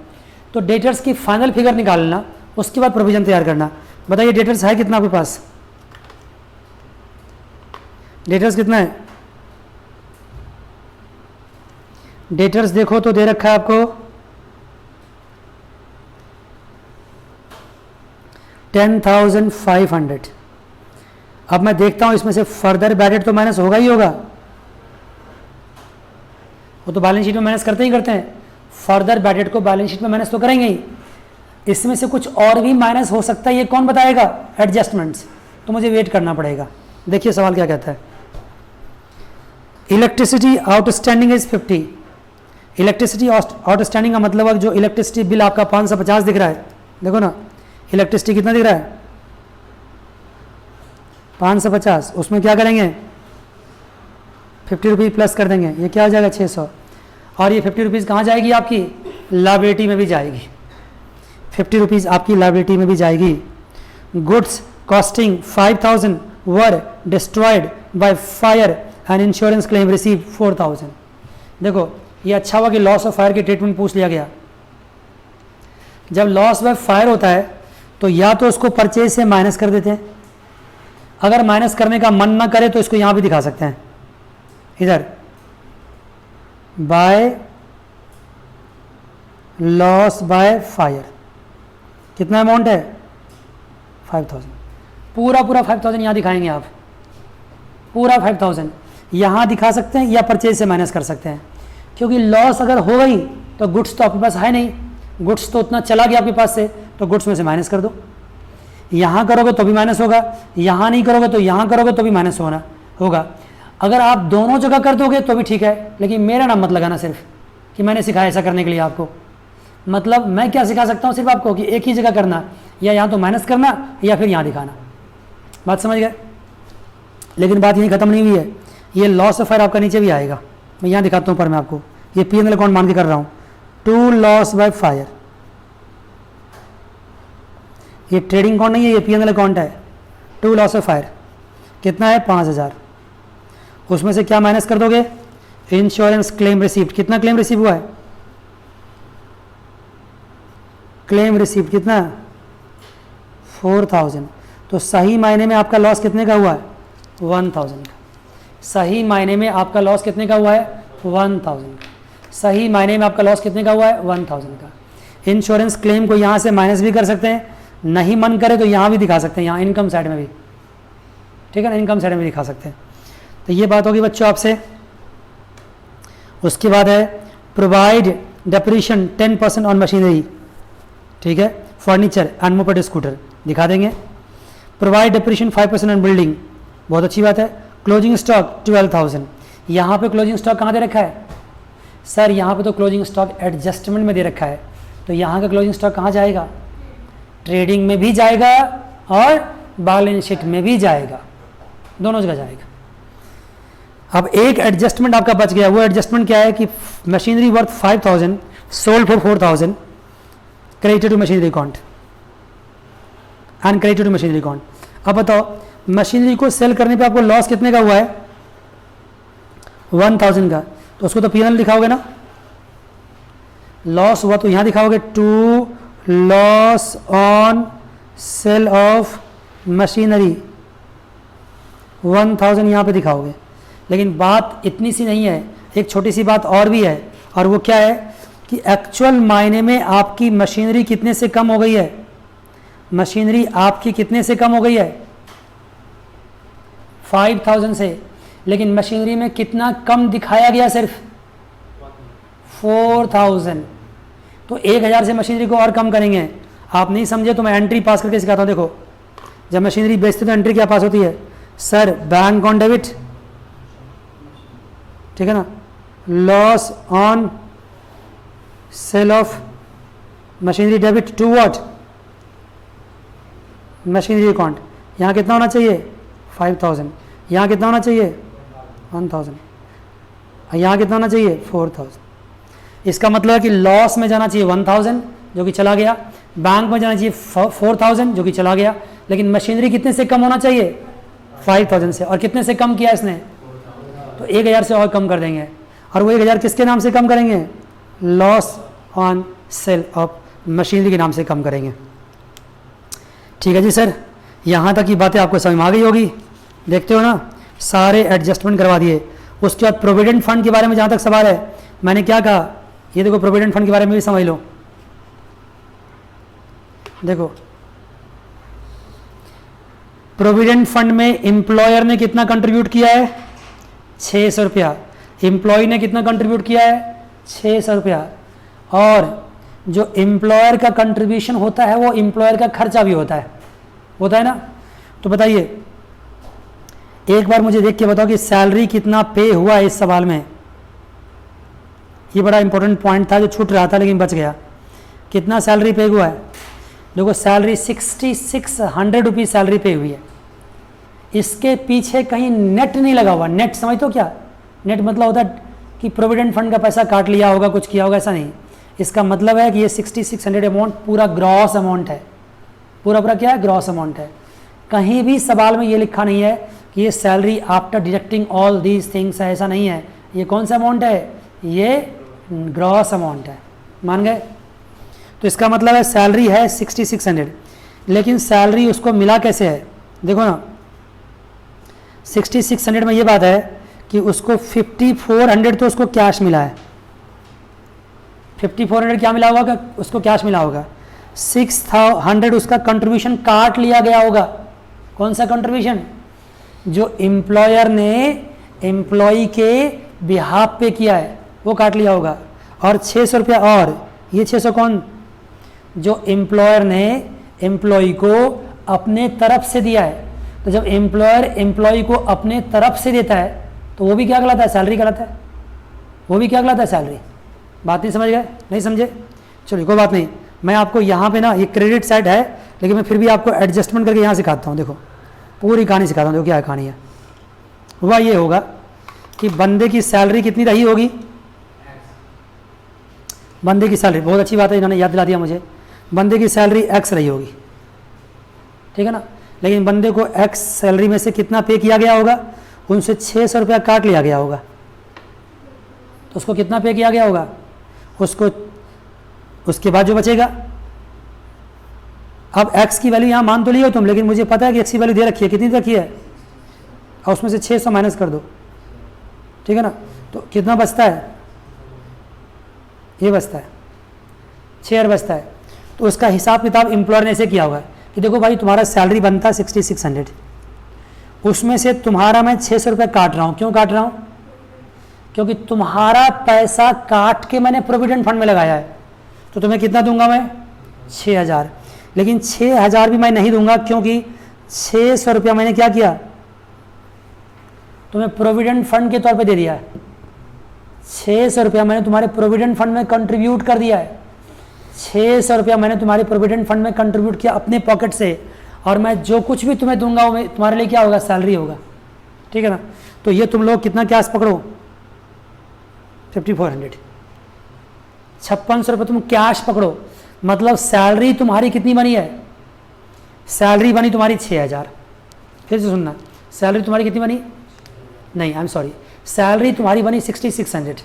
तो डेटर्स की फाइनल फिगर निकालना, उसके बाद प्रोविजन तैयार करना। बताइए डेटर्स है कितना आपके पास, डेटर्स कितना है, डेटर्स देखो तो दे रखा है आपको 10,500। अब मैं देखता हूं इसमें से फर्दर बैडेड तो माइनस होगा ही होगा, वो तो बैलेंस शीट में माइनस करते ही करते हैं। फर्दर बैडेड को बैलेंस शीट में माइनस तो करेंगे ही, इसमें से कुछ और भी माइनस हो सकता है, ये कौन बताएगा, एडजस्टमेंट्स। तो मुझे वेट करना पड़ेगा। देखिए सवाल क्या कहता है, electricity outstanding is 50। Electricity outstanding का मतलब है जो इलेक्ट्रिसिटी बिल आपका 550 दिख रहा है, देखो ना इलेक्ट्रिसिटी कितना दिख रहा है, 550। उसमें क्या करेंगे, 50 रुपीज़ प्लस कर देंगे, ये क्या हो जाएगा 600। और ये 50 रुपीज़ कहाँ जाएगी, आपकी लायबिलिटी में भी जाएगी। 50 रुपीज़ आपकी लायबिलिटी में भी जाएगी। Goods costing 5,000 were destroyed by fire and insurance claim receive 4,000। देखो ये अच्छा हुआ कि लॉस ऑफ फायर की ट्रीटमेंट पूछ लिया गया। जब लॉस बाय फायर होता है तो या तो उसको परचेज से माइनस कर देते हैं, अगर माइनस करने का मन ना करे तो इसको यहां भी दिखा सकते हैं, इधर बाय लॉस बाय फायर कितना अमाउंट है, 5,000। पूरा 5,000 यहां दिखाएंगे आप, पूरा 5,000 यहां दिखा सकते हैं या परचेज से माइनस कर सकते हैं। क्योंकि लॉस अगर हो गई तो गुड्स तो आपके पास है नहीं, गुड्स तो उतना चला गया आपके पास से, तो गुड्स में से माइनस कर दो। यहाँ करोगे तो भी माइनस होगा, यहाँ नहीं करोगे तो यहाँ करोगे तो भी माइनस होगा। अगर आप दोनों जगह कर दोगे तो भी ठीक है, लेकिन मेरा नाम मत लगाना सिर्फ कि मैंने सिखाया ऐसा करने के लिए आपको। मतलब मैं क्या सिखा सकता हूँ सिर्फ आपको कि एक ही जगह करना, या यहाँ तो माइनस करना या फिर यहाँ दिखाना। बात समझ गए। लेकिन बात यहीं ख़त्म नहीं हुई है, ये लॉस ऑफ फायर आपका नीचे भी आएगा। मैं यहाँ दिखाता हूँ पर मैं आपको, ये P&L अकाउंट मान के कर रहा हूँ। टू लॉस बाय फायर, ये ट्रेडिंग अकाउंट नहीं है, ये P&L अकाउंट है। टू लॉस ऑफ फायर कितना है, 5,000। उसमें से क्या माइनस कर दोगे, इंश्योरेंस क्लेम रिसीव्ड। कितना क्लेम रिसीव हुआ है, क्लेम रिसीव्ड कितना, 4000। तो सही मायने में आपका लॉस कितने का हुआ है, 1000 का। सही मायने में आपका लॉस कितने का हुआ है, 1000 का। सही मायने में आपका लॉस कितने का हुआ है, 1000 का। इंश्योरेंस क्लेम को यहाँ से माइनस भी कर सकते हैं, नहीं मन करे तो यहाँ भी दिखा सकते हैं, यहाँ इनकम साइड में भी, ठीक है ना, इनकम साइड में भी दिखा सकते हैं। तो ये बात होगी बच्चों आपसे। उसके बाद है प्रोवाइड डेप्रीशिएशन 10% ऑन मशीनरी, ठीक है, फर्नीचर एंड मोपेड स्कूटर दिखा देंगे। प्रोवाइड डेप्रीशिएशन 5% ऑन बिल्डिंग, बहुत अच्छी बात है। क्लोजिंग स्टॉक 12000, यहाँ पे क्लोजिंग स्टॉक कहाँ दे रखा है सर, यहाँ पे तो क्लोजिंग स्टॉक एडजस्टमेंट में दे रखा है, तो यहाँ का क्लोजिंग स्टॉक कहाँ जाएगा, ट्रेडिंग में भी जाएगा और बैलेंस शीट में भी जाएगा, दोनों जगह जाएगा। अब एक एडजस्टमेंट आपका बच गया, वो एडजस्टमेंट क्या है कि machinery worth 5000 sold for 4000 credited to machinery account and credited to machinery account. अब बताओ मशीनरी को सेल करने पे आपको लॉस कितने का हुआ है, 1000 का, तो उसको तो P&L दिखाओगे ना, लॉस हुआ तो यहां दिखाओगे to loss on sale of machinery 1000 यहां पे दिखाओगे। लेकिन बात इतनी सी नहीं है, एक छोटी सी बात और भी है, और वो क्या है कि एक्चुअल मायने में आपकी मशीनरी कितने से कम हो गई है, मशीनरी आपकी कितने से कम हो गई है, 5000 से, लेकिन मशीनरी में कितना कम दिखाया गया, सिर्फ 4000। तो 1000 से मशीनरी को और कम करेंगे। आप नहीं समझे तो मैं एंट्री पास करके सिखाता हूं। देखो जब मशीनरी बेचते तो एंट्री क्या पास होती है सर, बैंक ऑन डेबिट, ठीक है ना, loss on sale of machinery debit to what, machinery account. यहाँ कितना होना चाहिए 5000, यहाँ कितना होना चाहिए 1000, यहाँ कितना होना चाहिए 4000। इसका मतलब है कि लॉस में जाना चाहिए 1000 जो कि चला गया, बैंक में जाना चाहिए 4000 जो कि चला गया, लेकिन मशीनरी कितने से कम होना चाहिए 5000 से, और कितने से कम किया इसने, तो 1000 से और कम कर देंगे। और वो 1000 किसके नाम से कम करेंगे, loss on sale of machinery के नाम से कम करेंगे। ठीक है जी सर, यहाँ तक की बातें आपको समझ में आ गई होगी, देखते हो ना, सारे एडजस्टमेंट करवा दिए। उसके बाद प्रोविडेंट फंड के बारे में जहाँ तक सवाल है, मैंने क्या कहा, ये देखो प्रोविडेंट फंड के बारे में भी समझ लो। देखो प्रोविडेंट फंड में एम्प्लॉयर ने कितना कंट्रीब्यूट किया है 600 रुपया, एम्प्लॉय ने कितना कंट्रीब्यूट किया है 600 रुपया, और जो एम्प्लॉयर का कंट्रीब्यूशन होता है वो एम्प्लॉयर का खर्चा भी होता है ना। तो बताइए एक बार मुझे देख के बताओ कि सैलरी कितना पे हुआ है इस सवाल में। ये बड़ा इंपॉर्टेंट पॉइंट था जो छूट रहा था लेकिन बच गया। कितना सैलरी पे हुआ है, देखो सैलरी 6600 रुपीज़ सैलरी पे हुई है। इसके पीछे कहीं नेट नहीं लगा हुआ। नेट समझ तो क्या, नेट मतलब होता है कि प्रोविडेंट फंड का पैसा काट लिया होगा, कुछ किया होगा, ऐसा नहीं। इसका मतलब है कि ये 6600 अमाउंट पूरा ग्रॉस अमाउंट है, पूरा क्या है, ग्रॉस अमाउंट है। कहीं भी सवाल में ये लिखा नहीं है कि ये salary after deducting all these things है, ऐसा नहीं है। ये कौन सा अमाउंट है, ये ग्रॉस अमाउंट है, मान गए। तो इसका मतलब है सैलरी है 6600, लेकिन सैलरी उसको मिला कैसे है, देखो ना 6600 में ये बात है कि उसको 5400 तो उसको कैश मिला है। 5400 क्या मिला होगा, उसको कैश मिला होगा। 600 उसका कंट्रीब्यूशन काट लिया गया होगा। कौन सा कंट्रीब्यूशन, जो एम्प्लॉयर ने एम्प्लॉय के बिहाफ पे किया है वो काट लिया होगा। और 600 रुपया, और ये 600 कौन, जो एम्प्लॉयर ने एम्प्लॉय को अपने तरफ से दिया है। तो जब एम्प्लॉयर एम्प्लॉय को अपने तरफ से देता है तो वो भी क्या कहलाता है, सैलरी कहलाता है। वो भी क्या कहलाता है, सैलरी। बात नहीं समझ गए, नहीं समझे, चलिए कोई बात नहीं। मैं आपको यहाँ पे ना, ये क्रेडिट साइड है लेकिन मैं फिर भी आपको एडजस्टमेंट करके यहाँ सिखाता हूँ। देखो पूरी कहानी सिखाता हूँ, देखो क्या कहानी है। हुआ ये होगा कि बंदे की सैलरी कितनी रही होगी, बंदे की सैलरी, बहुत अच्छी बात है, इन्होंने याद दिला दिया मुझे। बंदे की सैलरी एक्स रही होगी, ठीक है ना। लेकिन बंदे को एक्स सैलरी में से कितना पे किया गया होगा, उनसे 600 रुपया काट लिया गया होगा, तो उसको कितना पे किया गया होगा, उसको उसके बाद जो बचेगा, अब x की वैल्यू यहाँ मान तो ली हो तुम, लेकिन मुझे पता है कि x की वैल्यू दे रखी है, कितनी रखी है, और उसमें से 600 माइनस कर दो, ठीक है ना, तो कितना बचता है, ये बचता है 6000 बचता है। तो उसका हिसाब किताब एम्प्लॉयर ने ऐसे किया होगा कि देखो भाई तुम्हारा सैलरी बनता है 6600, उसमें से तुम्हारा मैं 600 रुपये काट रहा हूँ। क्यों काट रहा हूँ, क्योंकि तुम्हारा पैसा काट के मैंने प्रोविडेंट फंड में लगाया है, तो तुम्हें कितना दूंगा मैं 6000, लेकिन 6000 भी मैं नहीं दूंगा क्योंकि 600 रुपया मैंने क्या किया, तुम्हें प्रोविडेंट फंड के तौर पे दे दिया है। 600 रुपया मैंने तुम्हारे प्रोविडेंट फंड में कंट्रीब्यूट कर दिया है, 600 रुपया मैंने तुम्हारे प्रोविडेंट फंड में कंट्रीब्यूट किया अपने पॉकेट से, और मैं जो कुछ भी तुम्हें दूंगा वो तुम्हारे लिए क्या होगा, सैलरी होगा, ठीक है ना। तो ये तुम लोग कितना कैश पकड़ो, 5400, 5600 रुपये तुम कैश पकड़ो, मतलब सैलरी तुम्हारी कितनी बनी है, सैलरी बनी तुम्हारी 6000। फिर से सुनना, सैलरी तुम्हारी कितनी बनी, नहीं आई एम सॉरी, सैलरी तुम्हारी बनी 6600।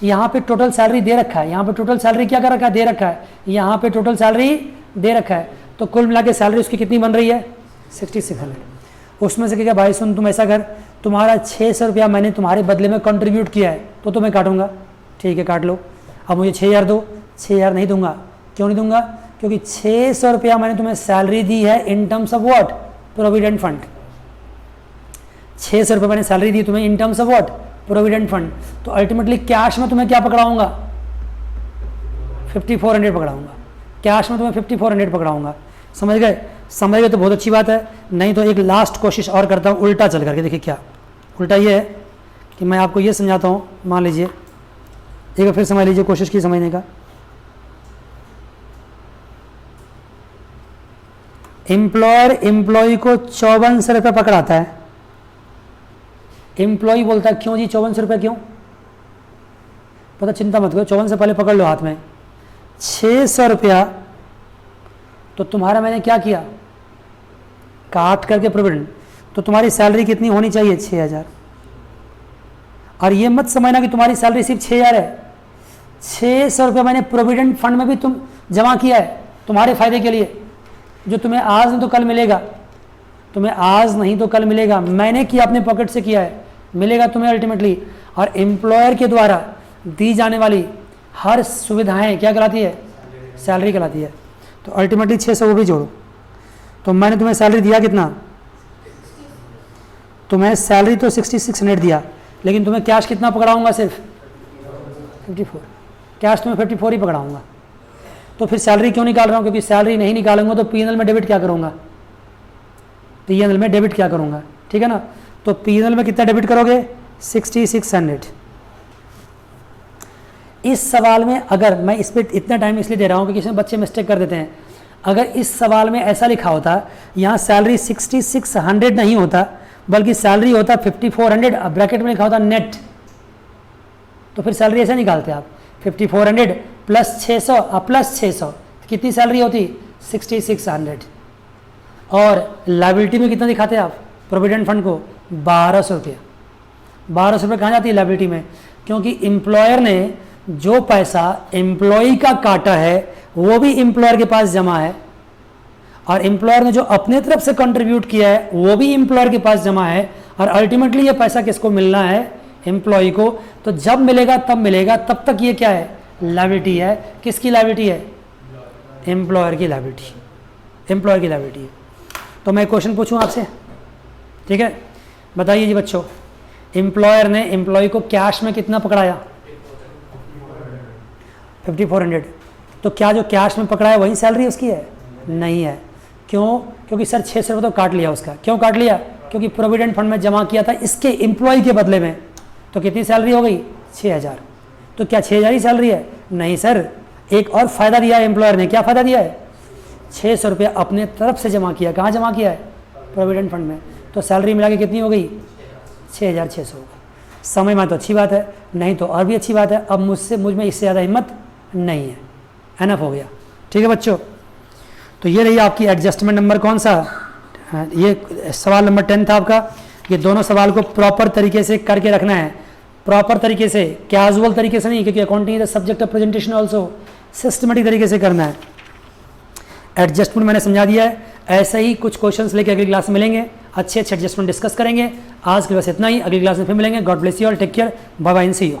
यहाँ पे टोटल सैलरी दे रखा है, यहाँ पे टोटल सैलरी क्या कर रखा है, दे रखा है, यहाँ पे टोटल सैलरी दे रखा है, तो कुल मिला के सैलरी उसकी कितनी बन रही है, 6600। उसमें से क्या भाई सुन, तुम ऐसा कर, तुम्हारा 600 रुपया मैंने तुम्हारे बदले में कंट्रीब्यूट किया है, तो तुम्हें काटूंगा, ठीक है काट लो। अब मुझे 6000 दो, 6000 नहीं दूंगा, क्यों नहीं दूंगा, क्योंकि 600 रुपया मैंने तुम्हें सैलरी दी है in terms of what, provident fund. 600 रुपये मैंने सैलरी दी तुम्हें in terms of what, provident fund, तो अल्टीमेटली कैश में तुम्हें क्या पकड़ाऊंगा, 5400 पकड़ाऊंगा, कैश में तुम्हें 5400 पकड़ाऊंगा। समझ गए, समझ गए तो बहुत अच्छी बात है, नहीं तो एक लास्ट कोशिश और करता हूँ उल्टा चल करके। देखिए क्या उल्टा ये है कि मैं आपको ये समझाता हूँ, मान लीजिए एक बार फिर समझ लीजिए, कोशिश की समझने का। एम्प्लॉयर एम्प्लॉय को 5400 रुपये पकड़ाता है, एम्प्लॉय बोलता है क्यों जी 5400 रुपये क्यों, पता चिंता मत करो, 54 से पहले पकड़ लो हाथ में, 600 रुपया तो तुम्हारा मैंने क्या किया, काट करके प्रोविडेंट, तो तुम्हारी सैलरी कितनी होनी चाहिए, 6000। और ये मत समझना कि तुम्हारी सैलरी सिर्फ 6000 है, 600 रुपया मैंने प्रोविडेंट फंड में भी तुम जमा किया है तुम्हारे फायदे के लिए, जो तुम्हें आज नहीं तो कल मिलेगा, तुम्हें आज नहीं तो कल मिलेगा, मैंने किया अपने पॉकेट से किया है, मिलेगा तुम्हें अल्टीमेटली। और एम्प्लॉयर के द्वारा दी जाने वाली हर सुविधाएं क्या कहलाती है, सैलरी कहलाती है। तो अल्टीमेटली 600 वो भी जोड़ो, तो मैंने तुम्हें सैलरी दिया कितना, तुम्हें सैलरी तो 6600 दिया, लेकिन तुम्हें कैश कितना पकड़ाऊंगा, सिर्फ 54, कैश तुम्हें 54 ही पकड़ाऊंगा। तो फिर सैलरी क्यों निकाल रहा हूँ, क्योंकि सैलरी नहीं निकालूंगा तो पीएनएल में डेबिट क्या करूँगा, पीएनएल में डेबिट क्या करूँगा, ठीक है ना। तो पीएनएल में कितना डेबिट करोगे, 6600। इस सवाल में अगर मैं इस पर इतना टाइम इसलिए दे रहा हूँ कि इसमें बच्चे मिस्टेक कर देते हैं, अगर इस सवाल में ऐसा लिखा होता, यहाँ सैलरी 6600 नहीं होता बल्कि सैलरी होता 5400, ब्रैकेट में लिखा होता नेट, तो फिर सैलरी ऐसे निकालते आप 5400 प्लस 600 प्लस 600 कितनी सैलरी होती, 6600। और लायबिलिटी में कितना दिखाते हैं आप प्रोविडेंट फंड को, 1200 रुपया। 1200 रुपये कहाँ जाती है लायबिलिटी में, क्योंकि एम्प्लॉयर ने जो पैसा एम्प्लॉय का काटा है वो भी एम्प्लॉयर के पास जमा है, और एम्प्लॉयर ने जो अपने तरफ से कंट्रीब्यूट किया है वो भी एम्प्लॉयर के पास जमा है, और अल्टीमेटली ये पैसा किसको मिलना है, एम्प्लॉय को। तो जब मिलेगा तब मिलेगा, तब तक ये क्या है, लायबिलिटी है। किसकी लायबिलिटी है, एम्प्लॉयर की लायबिलिटी, एम्प्लॉयर की लायबिलिटी है। तो मैं क्वेश्चन पूछूं आपसे, ठीक है, बताइए जी बच्चों, एम्प्लॉयर ने एम्प्लॉय को कैश में कितना पकड़ाया, 5400। तो क्या जो कैश में पकड़ाया वही सैलरी उसकी है, नहीं है। क्यों, क्योंकि सर 600 रुपये तो काट लिया उसका। क्यों काट लिया, क्योंकि प्रोविडेंट फंड में जमा किया था इसके एम्प्लॉय के बदले में, तो कितनी सैलरी हो गई, 6000। तो क्या 6000 ही सैलरी है, नहीं सर, एक और फायदा दिया है एम्प्लॉयर ने। क्या फायदा दिया है, 600 रुपये अपने तरफ से जमा किया। कहाँ जमा किया है, प्रोविडेंट फंड में, तो सैलरी मिला के कितनी हो गई, 6600 हो गई। समय में तो अच्छी बात है, नहीं तो और भी अच्छी बात है। अब मुझ में इससे ज़्यादा हिम्मत नहीं है, एनफ हो गया, ठीक है बच्चों। तो ये रही आपकी एडजस्टमेंट नंबर कौन सा, ये सवाल नंबर 10 था आपका। ये दोनों सवाल को प्रॉपर तरीके से करके रखना है, प्रॉपर तरीके से, कैजुअल तरीके से नहीं, क्योंकि accounting is subject of presentation also, systematic तरीके से करना है। एडजस्टमेंट मैंने समझा दिया है, ऐसे ही कुछ क्वेश्चंस लेके अगली क्लास में मिलेंगे, अच्छे अच्छे एडजस्टमेंट डिस्कस करेंगे। आज के बस इतना ही, अगली क्लास में फिर मिलेंगे। God bless you all, take care, bye bye and see you.